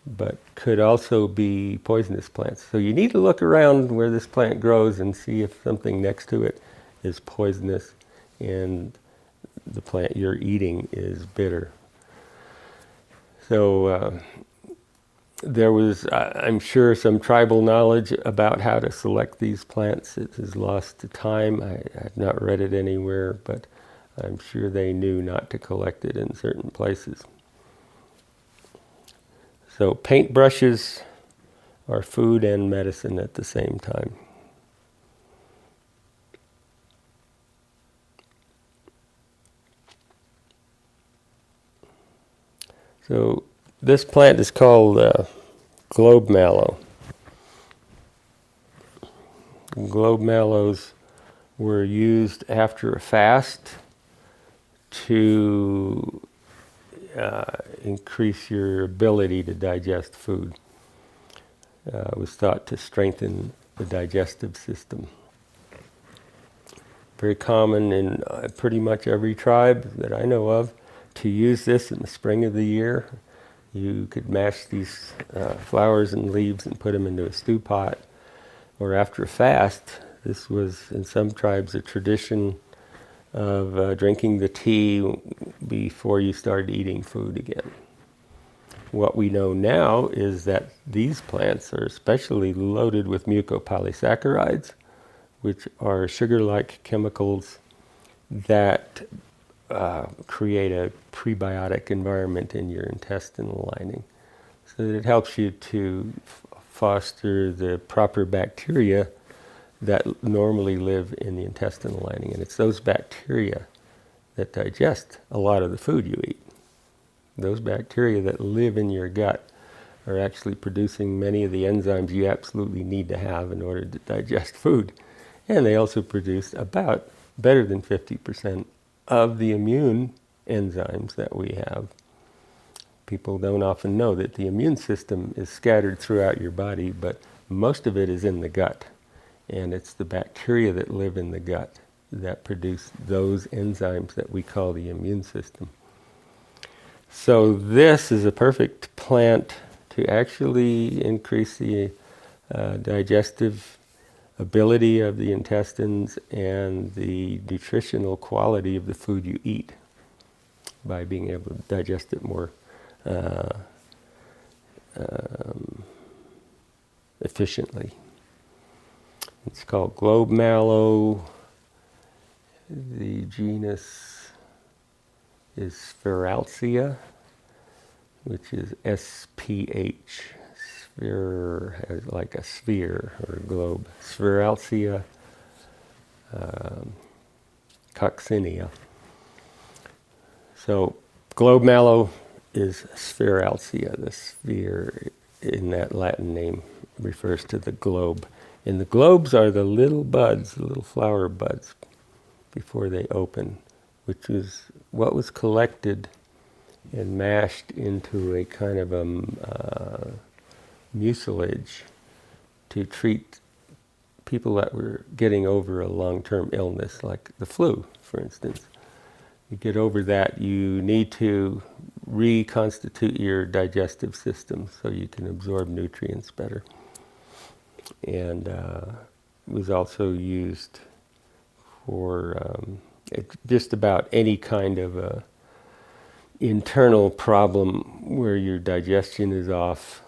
but could also be poisonous plants. So you need to look around where this plant grows and see if something next to it is poisonous and the plant you're eating is bitter. So there was, I'm sure, some tribal knowledge about how to select these plants. It is lost to time. I've not read it anywhere, but I'm sure they knew not to collect it in certain places. So paintbrushes are food and medicine at the same time. So this plant is called globe mallow. Globe mallows were used after a fast to increase your ability to digest food. It was thought to strengthen the digestive system. Very common in pretty much every tribe that I know of to use this in the spring of the year. You could mash these flowers and leaves and put them into a stew pot. Or after a fast, this was in some tribes a tradition of drinking the tea before you started eating food again. What we know now is that these plants are especially loaded with mucopolysaccharides, which are sugar-like chemicals that create a prebiotic environment in your intestinal lining. So that it helps you to foster the proper bacteria that normally live in the intestinal lining. And it's those bacteria that digest a lot of the food you eat. Those bacteria that live in your gut are actually producing many of the enzymes you absolutely need to have in order to digest food. And they also produce about better than 50% of the immune enzymes that we have. People don't often know that the immune system is scattered throughout your body, but most of it is in the gut. And it's the bacteria that live in the gut that produce those enzymes that we call the immune system. So this is a perfect plant to actually increase the digestive ability of the intestines and the nutritional quality of the food you eat by being able to digest it more efficiently. It's called globe mallow. The genus is Sphaeralcea, which is SPH, sphere, like a sphere or a globe. Sphaeralcea coccinea. So globe mallow is Sphaeralcea. The sphere in that Latin name refers to the globe. And the globes are the little buds, the little flower buds before they open, which is what was collected and mashed into a kind of a mucilage to treat people that were getting over a long-term illness, like the flu, for instance. You get over that, you need to reconstitute your digestive system so you can absorb nutrients better. And it was also used for just about any kind of internal problem where your digestion is off,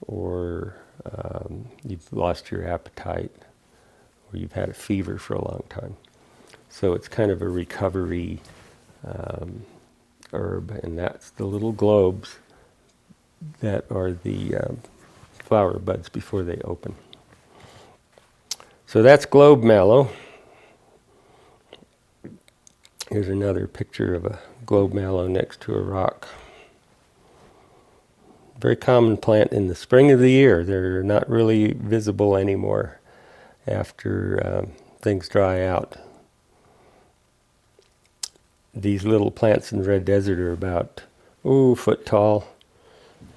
or you've lost your appetite, or you've had a fever for a long time. So it's kind of a recovery herb, and that's the little globes that are the flower buds before they open. So that's globe mallow. Here's another picture of a globe mallow next to a rock. Very common plant in the spring of the year. They're not really visible anymore after things dry out. These little plants in the red desert are about, foot tall,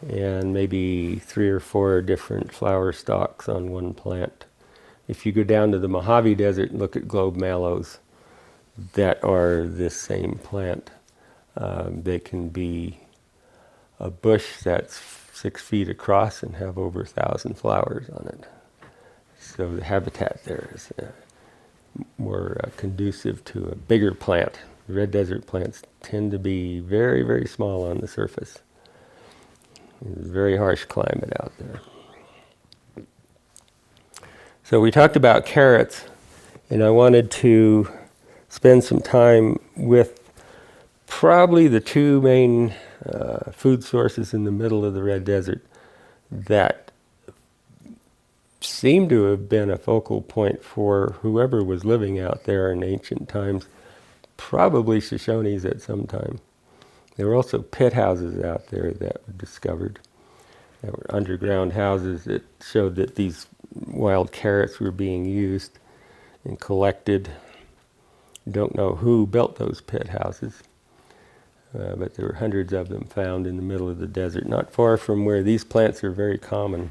and maybe 3 or 4 different flower stalks on one plant. If you go down to the Mojave Desert and look at globe mallows that are this same plant, they can be a bush that's 6 feet across and have over 1,000 flowers on it. So the habitat there is more conducive to a bigger plant. Red desert plants tend to be very, very small on the surface. It's a very harsh climate out there. So we talked about carrots, and I wanted to spend some time with probably the 2 main food sources in the middle of the red desert that seem to have been a focal point for whoever was living out there in ancient times, probably Shoshones at some time. There were also pit houses out there that were discovered. There were underground houses that showed that these wild carrots were being used and collected. Don't know who built those pit houses, but there were hundreds of them found in the middle of the desert, not far from where these plants are very common.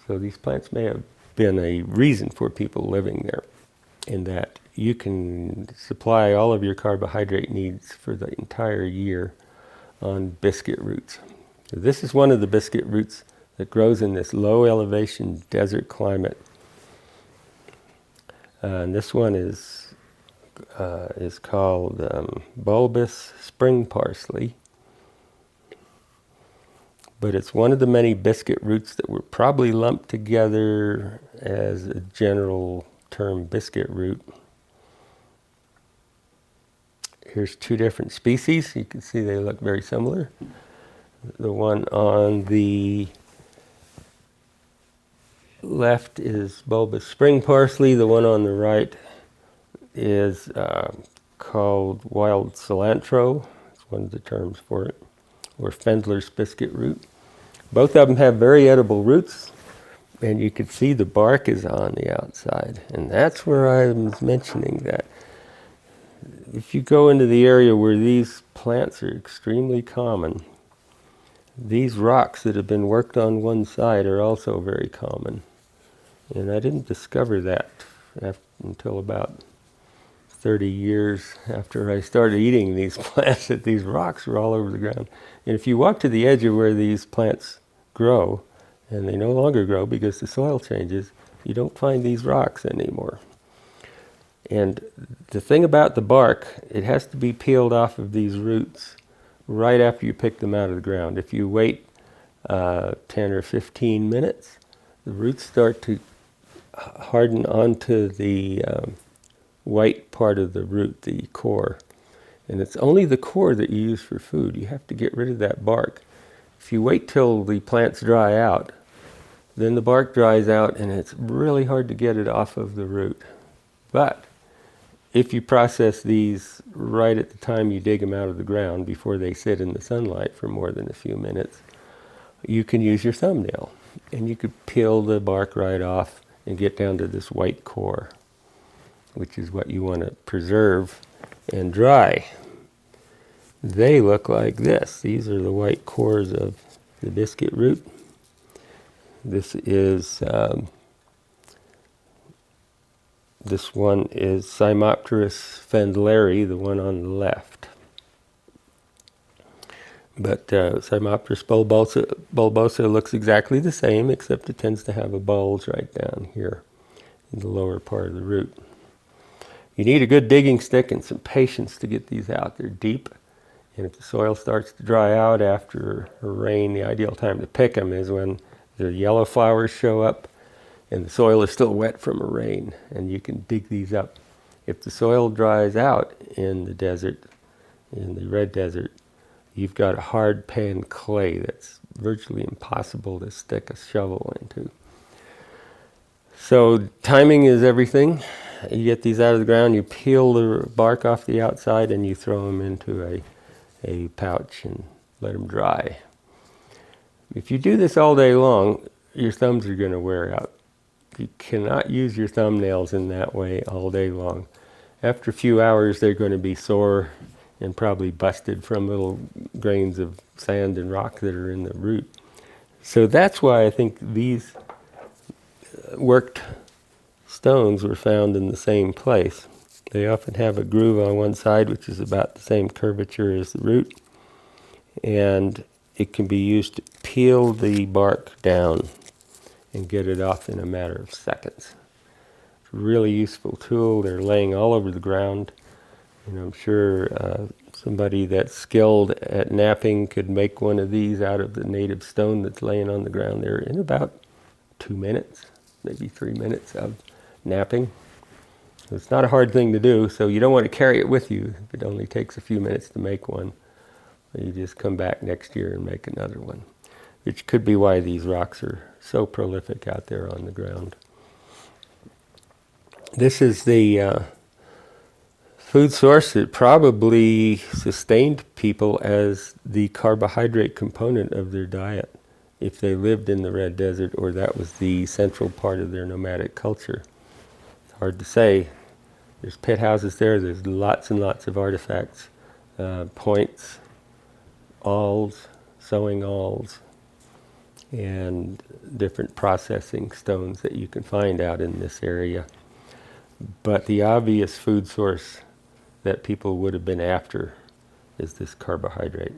So these plants may have been a reason for people living there, in that you can supply all of your carbohydrate needs for the entire year on biscuit roots. So this is one of the biscuit roots that grows in this low elevation desert climate. And this one is called Bulbous spring parsley. But it's one of the many biscuit roots that were probably lumped together as a general term, biscuit root. Here's 2 different species. You can see they look very similar. The one on the left is bulbous spring parsley. The one on the right is called wild cilantro. It's one of the terms for it, or Fendler's biscuit root. Both of them have very edible roots, and you can see the bark is on the outside. And that's where I was mentioning that if you go into the area where these plants are extremely common, these rocks that have been worked on one side are also very common. And I didn't discover that until about 30 years after I started eating these plants, that these rocks were all over the ground. And if you walk to the edge of where these plants grow, and they no longer grow because the soil changes, you don't find these rocks anymore. And the thing about the bark, it has to be peeled off of these roots right after you pick them out of the ground. If you wait 10 or 15 minutes, the roots start to harden onto the white part of the root, the core. And it's only the core that you use for food. You have to get rid of that bark. If you wait till the plants dry out, then the bark dries out and it's really hard to get it off of the root. But if you process these right at the time you dig them out of the ground, before they sit in the sunlight for more than a few minutes, you can use your thumbnail and you could peel the bark right off and get down to this white core, which is what you want to preserve and dry. They look like this. These are the white cores of the biscuit root. This one is Cymopterus fendleri, the one on the left. But Cymopterus bulbosa looks exactly the same, except it tends to have a bulge right down here in the lower part of the root. You need a good digging stick and some patience to get these out. They're deep, and if the soil starts to dry out after a rain, the ideal time to pick them is when the yellow flowers show up and the soil is still wet from a rain, and you can dig these up If the soil dries out in the desert, in the red desert, you've got a hard pan clay that's virtually impossible to stick a shovel into. So timing is everything. You get these out of the ground, you peel the bark off the outside, and you throw them into a pouch and let them dry. If you do this all day long, your thumbs are going to wear out. You cannot use your thumbnails in that way all day long. After a few hours, they're going to be sore and probably busted from little grains of sand and rock that are in the root. So that's why I think these worked stones were found in the same place. They often have a groove on one side, which is about the same curvature as the root, and it can be used to peel the bark down and get it off in a matter of seconds. It's a really useful tool. They're laying all over the ground, and I'm sure somebody that's skilled at knapping could make one of these out of the native stone that's laying on the ground there in about 2 minutes, maybe 3 minutes of knapping. It's not a hard thing to do, so you don't want to carry it with you. It only takes a few minutes to make one. You just come back next year and make another one, which could be why these rocks are so prolific out there on the ground. This is the food source that probably sustained people as the carbohydrate component of their diet, if they lived in the red desert or that was the central part of their nomadic culture. It's hard to say. There's pit houses there, there's lots and lots of artifacts, points, awls, sewing awls, and different processing stones that you can find out in this area. But the obvious food source that people would have been after is this carbohydrate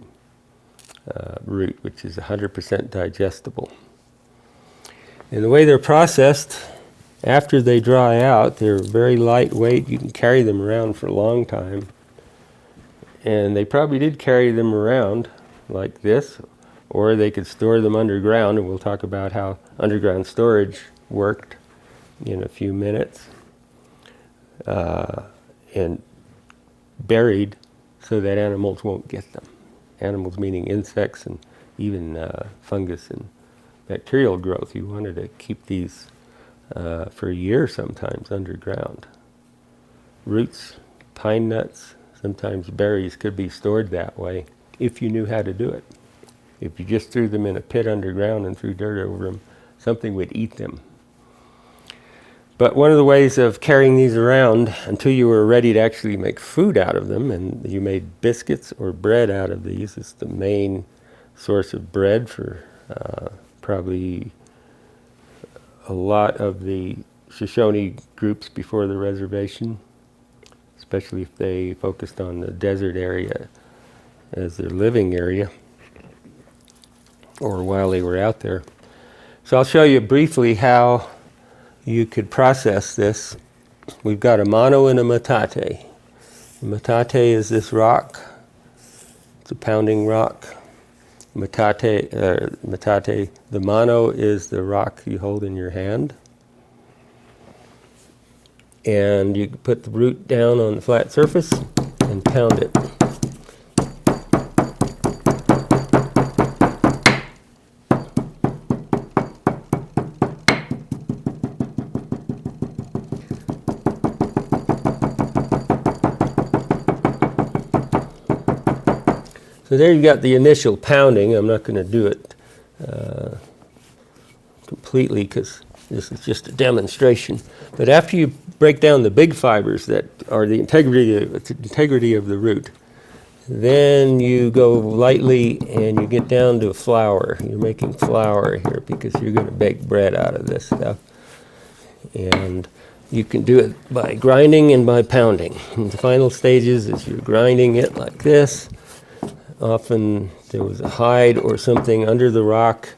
root, which is 100% digestible. And the way they're processed, after they dry out, they're very lightweight. You can carry them around for a long time. And they probably did carry them around like this, or they could store them underground, and we'll talk about how underground storage worked in a few minutes. And buried so that animals won't get them. Animals meaning insects and even fungus and bacterial growth. You wanted to keep these for a year sometimes underground. Roots, pine nuts, sometimes berries could be stored that way if you knew how to do it. If you just threw them in a pit underground and threw dirt over them, something would eat them. But one of the ways of carrying these around until you were ready to actually make food out of them, and you made biscuits or bread out of these, it's the main source of bread for probably a lot of the Shoshone groups before the reservation, especially if they focused on the desert area as their living area, or while they were out there. So I'll show you briefly how you could process this. We've got a mano and a metate. The metate is this rock. It's a pounding rock. Metate, the mano is the rock you hold in your hand. And you put the root down on the flat surface and pound it. So there you've got the initial pounding. I'm not going to do it completely because this is just a demonstration. But after you break down the big fibers that are the integrity of the root, then you go lightly and you get down to flour. You're making flour here because you're going to bake bread out of this stuff. And you can do it by grinding and by pounding. And the final stages is you're grinding it like this. Often there was a hide or something under the rock,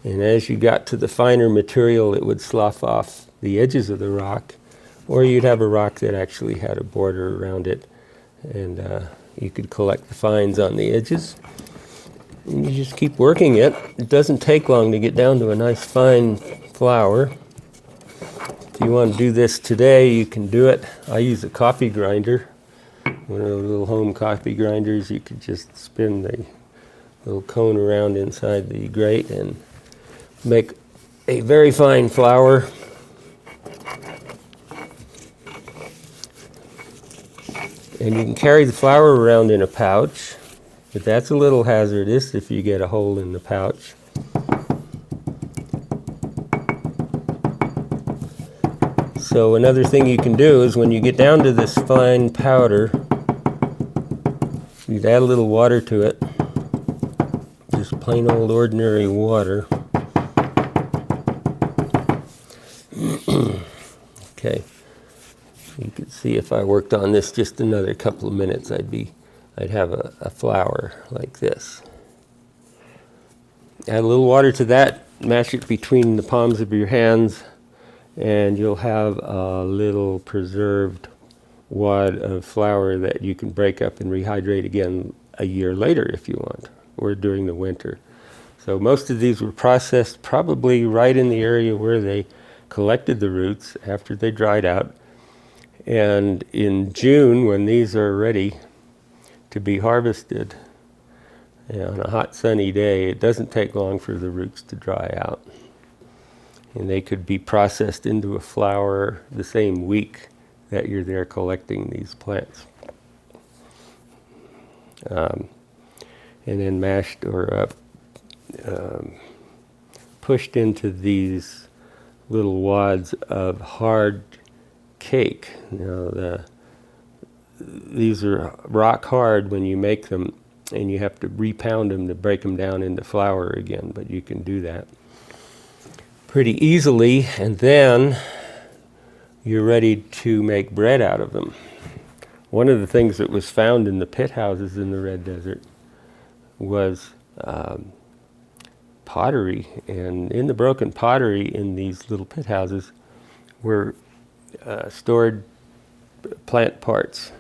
and as you got to the finer material, it would slough off the edges of the rock, or you'd have a rock that actually had a border around it, and you could collect the fines on the edges. And you just keep working it. It doesn't take long to get down to a nice fine flour. If you want to do this today, you can do it. I use a coffee grinder, one of those little home coffee grinders. You could just spin the little cone around inside the grate and make a very fine flour. And you can carry the flour around in a pouch, but that's a little hazardous if you get a hole in the pouch. So another thing you can do is when you get down to this fine powder, you'd add a little water to it, just plain old ordinary water. Okay, you can see if I worked on this just another couple of minutes, I'd have a flour like this. Add a little water to that, mash it between the palms of your hands, and you'll have a little preserved wad of flour that you can break up and rehydrate again a year later if you want, or during the winter. So most of these were processed probably right in the area where they collected the roots after they dried out. And in June, when these are ready to be harvested, on a hot sunny day, it doesn't take long for the roots to dry out. And they could be processed into a flour the same week that you're there collecting these plants. And then mashed or pushed into these little wads of hard cake. Now, these are rock hard when you make them, and you have to repound them to break them down into flour again, but you can do that pretty easily, and then you're ready to make bread out of them. One of the things that was found in the pit houses in the Red Desert was pottery, and in the broken pottery in these little pit houses were stored plant parts.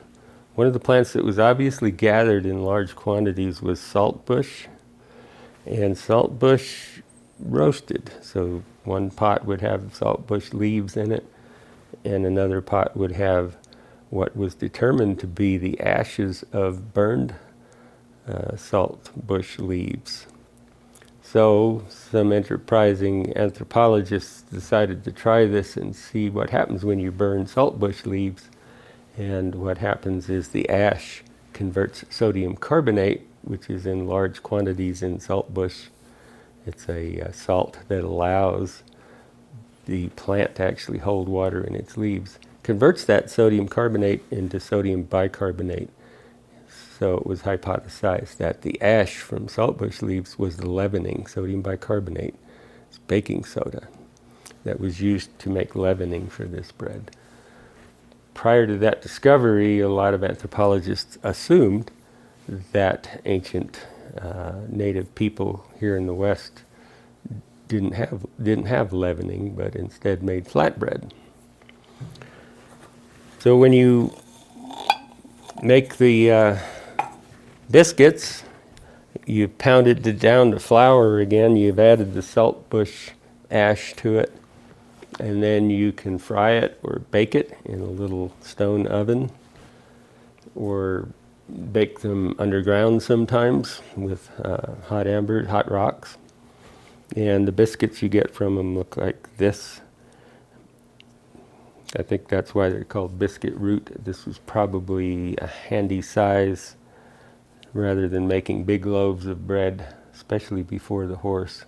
One of the plants that was obviously gathered in large quantities was saltbush, and saltbush roasted. So one pot would have saltbush leaves in it, and another pot would have what was determined to be the ashes of burned saltbush leaves. So some enterprising anthropologists decided to try this and see what happens when you burn saltbush leaves. And what happens is the ash converts sodium carbonate, which is in large quantities in saltbush. It's a salt that allows the plant to actually hold water in its leaves. Converts that sodium carbonate into sodium bicarbonate. So it was hypothesized that the ash from saltbush leaves was the leavening, sodium bicarbonate. It's baking soda that was used to make leavening for this bread. Prior to that discovery, a lot of anthropologists assumed that ancient native people here in the West didn't have leavening, but instead made flatbread. So when you make the biscuits, you've pounded it down to flour again, you've added the saltbush ash to it, and then you can fry it or bake it in a little stone oven, or bake them underground sometimes with hot rocks. And the biscuits you get from them look like this. I think that's why they're called biscuit root. This was probably a handy size rather than making big loaves of bread, especially before the horse.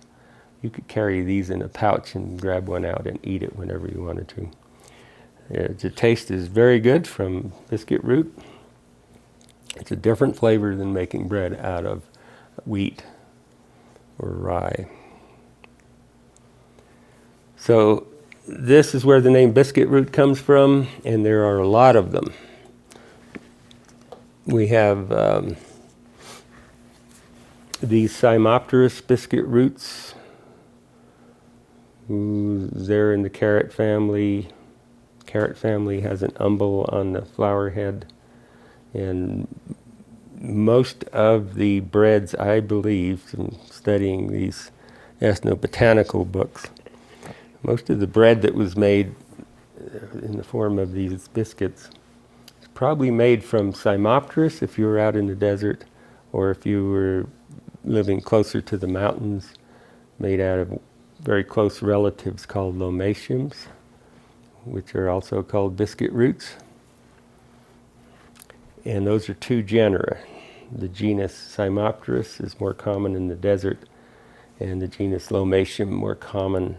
You could carry these in a pouch and grab one out and eat it whenever you wanted to. The taste is very good from biscuit root. It's a different flavor than making bread out of wheat or rye. So this is where the name biscuit root comes from, and there are a lot of them. We have these Cymopterus biscuit roots. They're in the carrot family. Carrot family has an umbel on the flower head. And most of the breads, I believe, from studying these ethnobotanical books, most of the bread that was made in the form of these biscuits. It's probably made from Cymopteris if you were out in the desert, or if you were living closer to the mountains, made out of very close relatives called lomatiums, which are also called biscuit roots. And those are two genera. The genus Cymopteris is more common in the desert, and the genus Lomatium more common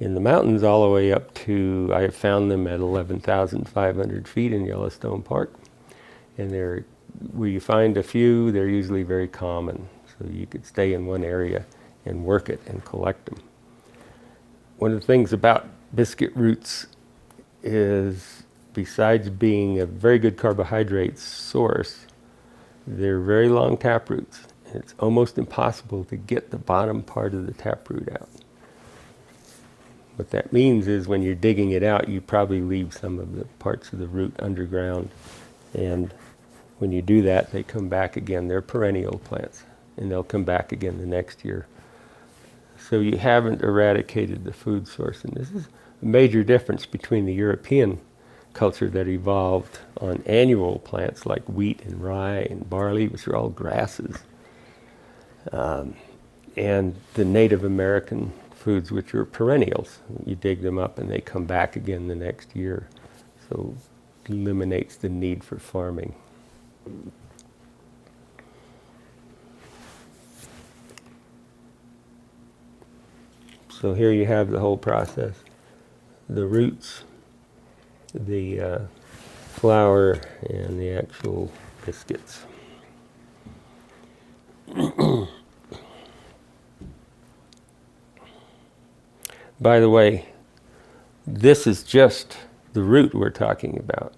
in the mountains, all the way up to, I have found them at 11,500 feet in Yellowstone Park. And they're, where you find a few, they're usually very common. So you could stay in one area and work it and collect them. One of the things about biscuit roots is, besides being a very good carbohydrate source, they're very long tap roots. And it's almost impossible to get the bottom part of the taproot out. What that means is when you're digging it out, you probably leave some of the parts of the root underground. And when you do that, they come back again. They're perennial plants, and they'll come back again the next year. So you haven't eradicated the food source. And this is a major difference between the European culture that evolved on annual plants like wheat and rye and barley, which are all grasses, and the Native American foods, which are perennials. You dig them up and they come back again the next year. So it eliminates the need for farming. So here you have the whole process. The roots, the flour, and the actual biscuits. By the way, this is just the root we're talking about.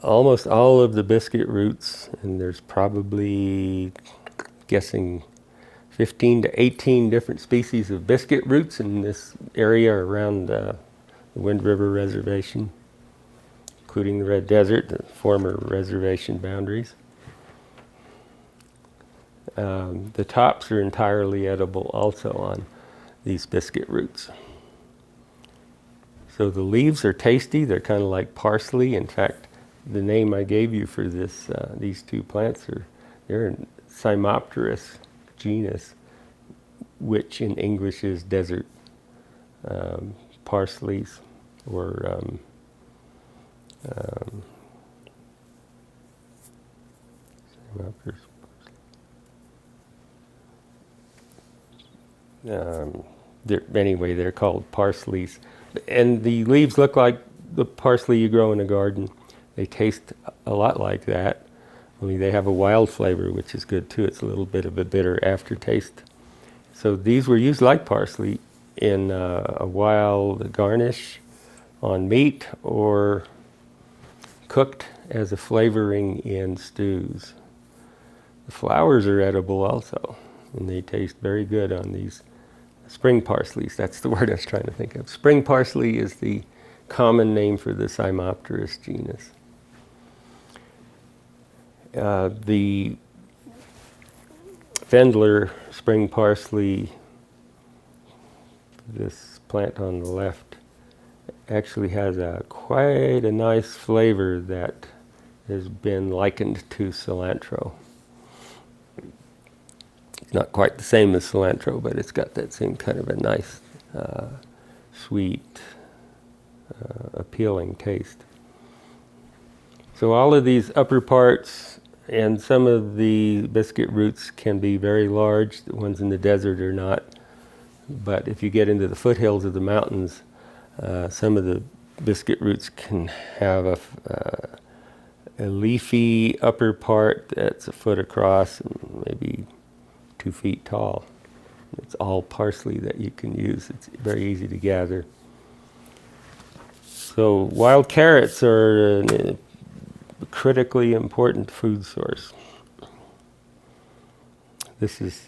Almost all of the biscuit roots, and there's probably, guessing, 15 to 18 different species of biscuit roots in this area around the Wind River Reservation, including the Red Desert, the former reservation boundaries. The tops are entirely edible also on these biscuit roots. So the leaves are tasty. They're kind of like parsley. In fact, the name I gave you for this, these two plants they're in Cymopteris genus, which in English is desert parsleys, or anyway, they're called parsleys. And the leaves look like the parsley you grow in a garden. They taste a lot like that, only they have a wild flavor, which is good too. It's a little bit of a bitter aftertaste. So these were used like parsley in a wild garnish on meat, or cooked as a flavoring in stews. The flowers are edible also, and they taste very good on these spring parsleys. That's the word I was trying to think of. Spring parsley is the common name for the Cymopteris genus. The Fendler spring parsley, this plant on the left, actually has quite a nice flavor that has been likened to cilantro. It's not quite the same as cilantro, but it's got that same kind of a nice, sweet, appealing taste. So all of these upper parts and some of the biscuit roots can be very large. The ones in the desert are not. But if you get into the foothills of the mountains, some of the biscuit roots can have a leafy upper part that's a foot across and maybe 2 feet tall. It's all parsley that you can use. It's very easy to gather. So wild carrots are a critically important food source. This is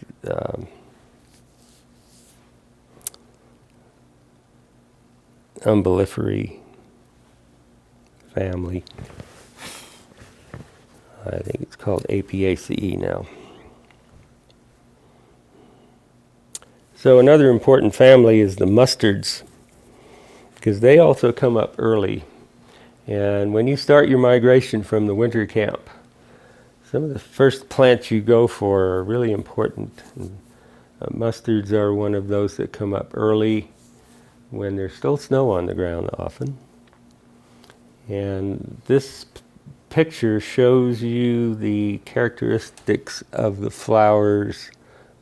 Umbelliferae family. I think it's called Apiaceae now. So another important family is the mustards, because they also come up early. And when you start your migration from the winter camp, some of the first plants you go for are really important. And, mustards are one of those that come up early when there's still snow on the ground often. And this picture shows you the characteristics of the flowers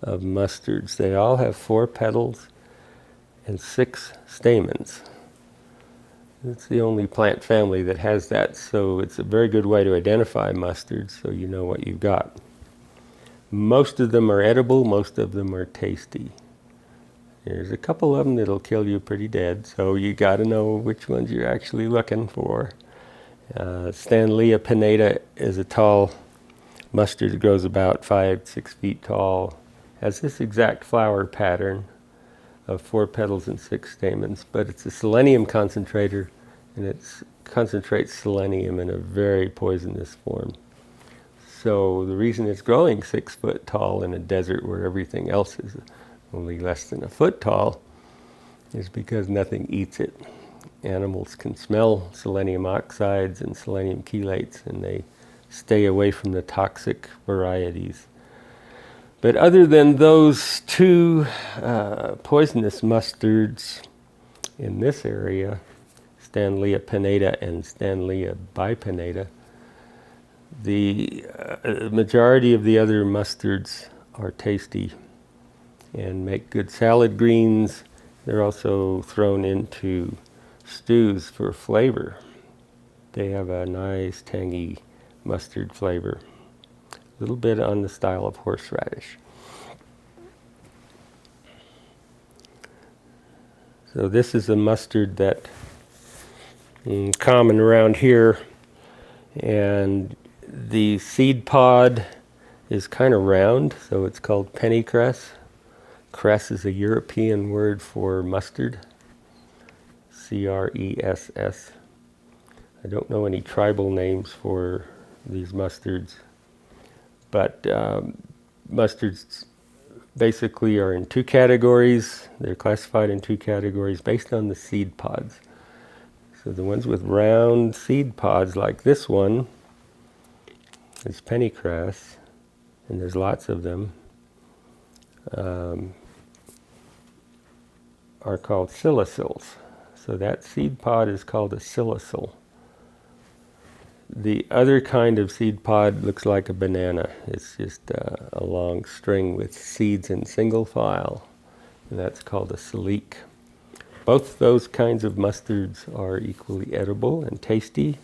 of mustards. They all have 4 petals and 6 stamens. It's the only plant family that has that, so it's a very good way to identify mustards so you know what you've got. Most of them are edible, most of them are tasty. There's a couple of them that'll kill you pretty dead, so you got to know which ones you're actually looking for. Stanleya pinnata is a tall mustard that grows about 5-6 feet tall. Has this exact flower pattern of 4 petals and 6 stamens, but it's a selenium concentrator, and it concentrates selenium in a very poisonous form. So the reason it's growing 6 foot tall in a desert where everything else is only less than a foot tall is because nothing eats it. Animals can smell selenium oxides and selenium chelates, and they stay away from the toxic varieties. But other than those 2 poisonous mustards in this area, Stanleya pinnata and Stanleya bipinnata, the majority of the other mustards are tasty and make good salad greens. They're also thrown into stews for flavor. They have a nice tangy mustard flavor. A little bit on the style of horseradish. So this is a mustard that is common around here, and the seed pod is kind of round, so it's called pennycress. Cress is a European word for mustard. C-R-E-S-S. I don't know any tribal names for these mustards, but mustards basically are in 2 categories. They're classified in 2 categories based on the seed pods. So the ones with round seed pods, like this one, is pennycress, and there's lots of them, are called silicils. So that seed pod is called a silicil. The other kind of seed pod looks like a banana. It's just a long string with seeds in single file, and that's called a silique. Both those kinds of mustards are equally edible and tasty.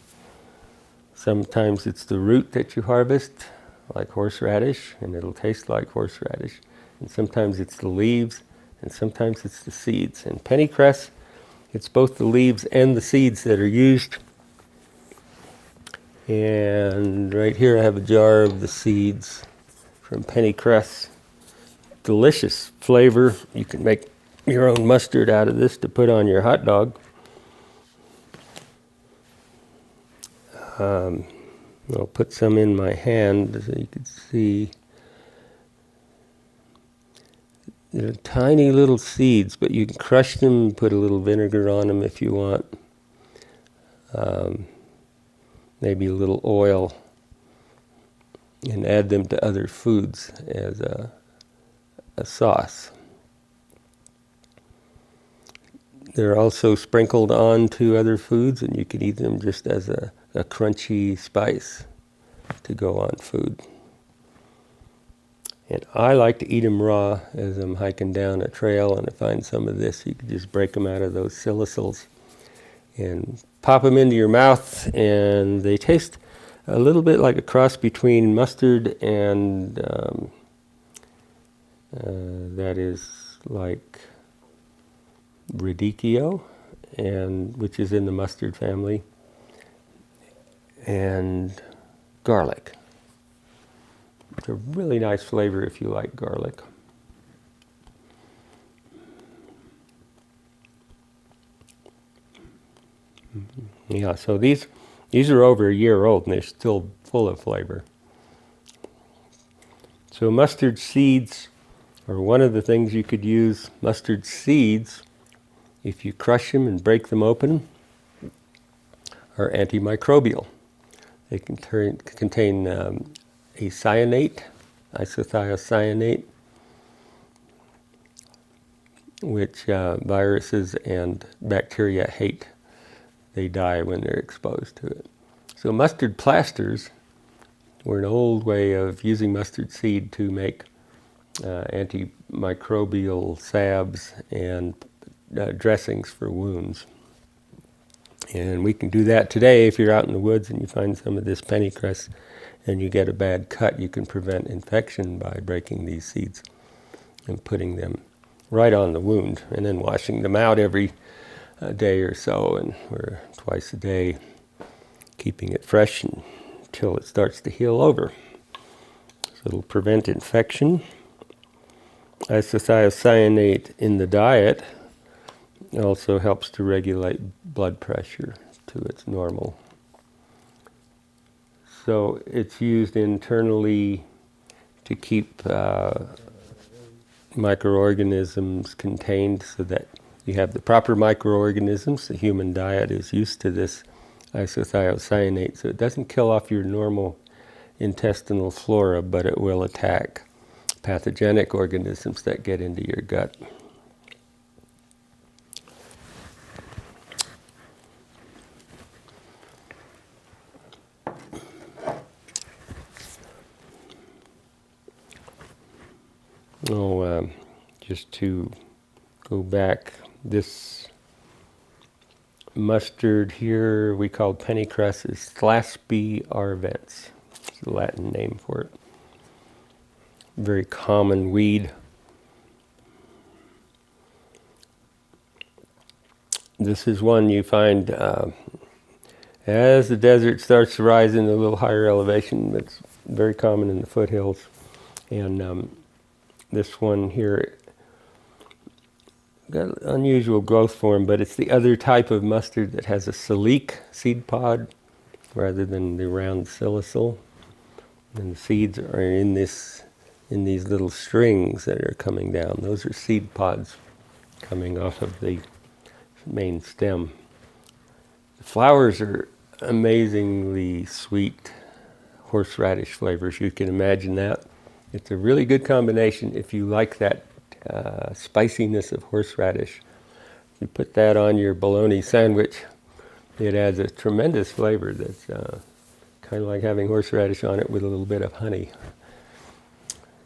Sometimes it's the root that you harvest, like horseradish, and it'll taste like horseradish. And sometimes it's the leaves, and sometimes it's the seeds. And pennycress, it's both the leaves and the seeds that are used. And right here I have a jar of the seeds from pennycress. Delicious flavor. You can make your own mustard out of this to put on your hot dog. I'll put some in my hand so you can see. They're tiny little seeds, but you can crush them and put a little vinegar on them if you want. Maybe a little oil, and add them to other foods as a sauce. They're also sprinkled onto other foods, and you can eat them just as a crunchy spice to go on food. And I like to eat them raw as I'm hiking down a trail, and I find some of this. You can just break them out of those silicils and pop them into your mouth, and they taste a little bit like a cross between mustard and that is like radicchio, and which is in the mustard family, and garlic. It's a really nice flavor if you like garlic. Yeah, so these are over a year old, and they're still full of flavor. So mustard seeds are one of the things you could use. Mustard seeds if you crush them and break them open, are antimicrobial. They contain a cyanate, isothiocyanate, which viruses and bacteria hate. They die when they're exposed to it. So mustard plasters were an old way of using mustard seed to make antimicrobial salves and dressings for wounds. And we can do that today. If you're out in the woods and you find some of this pennycress and you get a bad cut, you can prevent infection by breaking these seeds and putting them right on the wound, and then washing them out every day or so, or twice a day, keeping it fresh until it starts to heal over. So it'll prevent infection. Isothiocyanate in the diet also helps to regulate blood pressure to its normal. So it's used internally to keep microorganisms contained so that you have the proper microorganisms. The human diet is used to this isothiocyanate, so it doesn't kill off your normal intestinal flora, but it will attack pathogenic organisms that get into your gut. Just to go back, this mustard here we call pennycress is Thlaspi arvens. It's the Latin name for it. Very common weed. This is one you find as the desert starts to rise into a little higher elevation. It's very common in the foothills. And this one here got an unusual growth form, but it's the other type of mustard that has a silique seed pod rather than the round silicel. And the seeds are in these little strings that are coming down. Those are seed pods coming off of the main stem. The flowers are amazingly sweet horseradish flavors. You can imagine that. It's a really good combination if you like that spiciness of horseradish. You put that on your bologna sandwich, it adds a tremendous flavor that's kind of like having horseradish on it with a little bit of honey.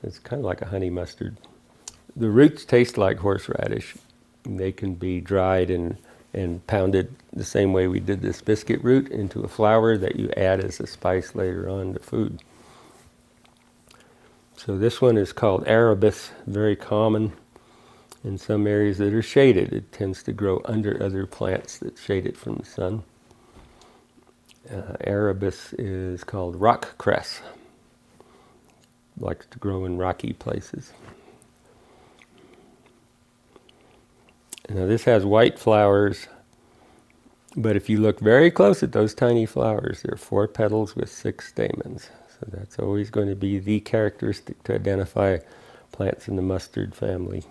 It's kind of like a honey mustard. The roots taste like horseradish. They can be dried and pounded the same way we did this biscuit root into a flour that you add as a spice later on to food. So this one is called Arabis, very common in some areas that are shaded. It tends to grow under other plants that shade it from the sun. Arabis is called rock cress. Likes to grow in rocky places. Now this has white flowers, but if you look very close at those tiny flowers, there are 4 petals with 6 stamens. So that's always going to be the characteristic to identify plants in the mustard family.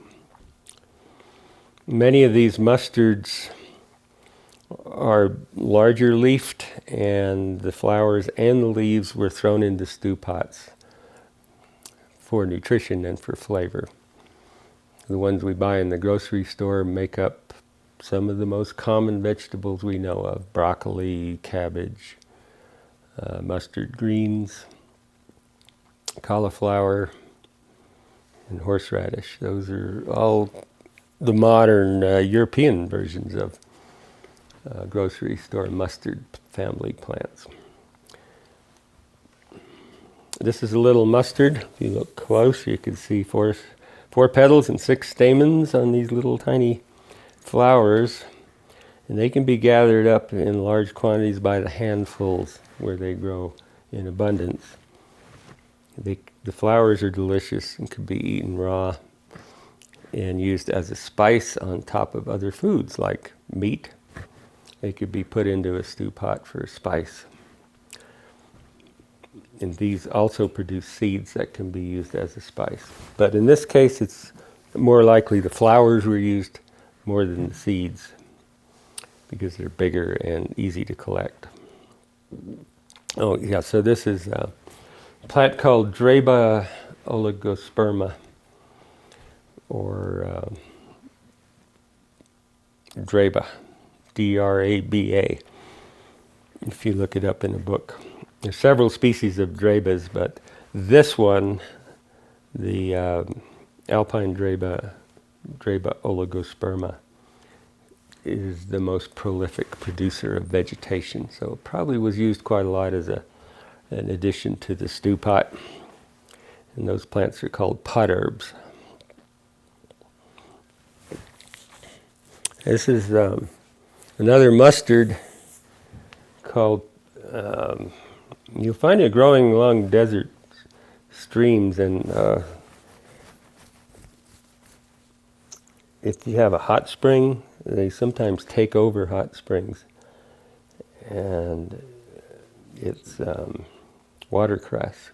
Many of these mustards are larger leafed, and the flowers and the leaves were thrown into stew pots for nutrition and for flavor. The ones we buy in the grocery store make up some of the most common vegetables we know of: broccoli, cabbage, mustard greens, cauliflower, and horseradish. Those are all the modern European versions of grocery store mustard family plants. This is a little mustard. If you look close, you can see 4 petals and 6 stamens on these little tiny flowers. And they can be gathered up in large quantities by the handfuls where they grow in abundance. The flowers are delicious and can be eaten raw and used as a spice on top of other foods like meat. They could be put into a stew pot for a spice. And these also produce seeds that can be used as a spice. But in this case, it's more likely the flowers were used more than the seeds because they're bigger and easy to collect. Oh yeah, so this is a plant called Draba oligosperma, or Draba, D-R-A-B-A, if you look it up in a book. There's several species of Drabas, but this one, the alpine Draba oligosperma, is the most prolific producer of vegetation. So it probably was used quite a lot as an addition to the stew pot. And those plants are called pot herbs. This is another mustard called, you'll find it growing along desert streams, and if you have a hot spring, they sometimes take over hot springs. And it's watercress.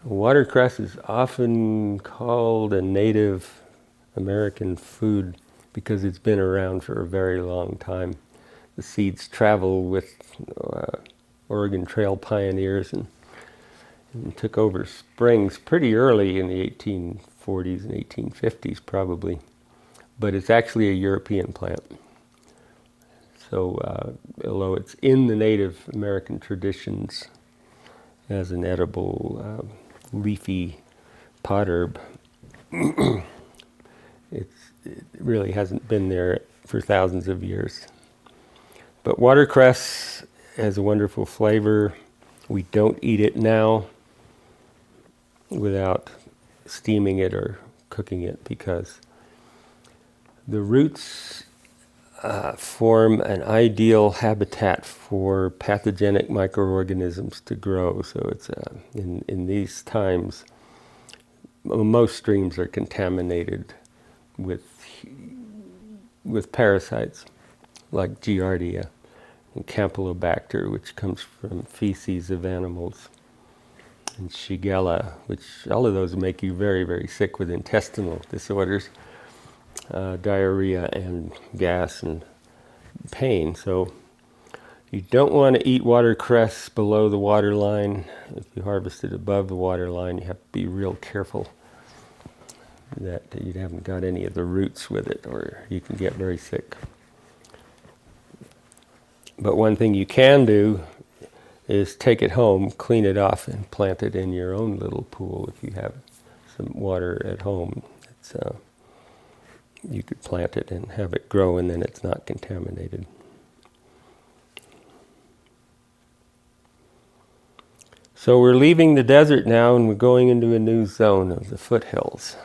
Watercress is often called a Native American food because it's been around for a very long time. The seeds travel with Oregon Trail pioneers and took over springs pretty early in the 1840s and 1850s probably. But it's actually a European plant. So although it's in the Native American traditions as an edible leafy pot herb, it really hasn't been there for thousands of years. But watercress has a wonderful flavor. We don't eat it now without steaming it or cooking it because the roots form an ideal habitat for pathogenic microorganisms to grow. So it's in these times, most streams are contaminated with parasites like Giardia and Campylobacter, which comes from feces of animals, and Shigella, which all of those make you very, very sick with intestinal disorders. Diarrhea and gas and pain. So you don't want to eat watercress below the water line. If you harvest it above the water line, you have to be real careful that you haven't got any of the roots with it, or you can get very sick. But one thing you can do is take it home, clean it off, and plant it in your own little pool if you have some water at home. You could plant it and have it grow, and then it's not contaminated. So we're leaving the desert now, and we're going into a new zone of the foothills.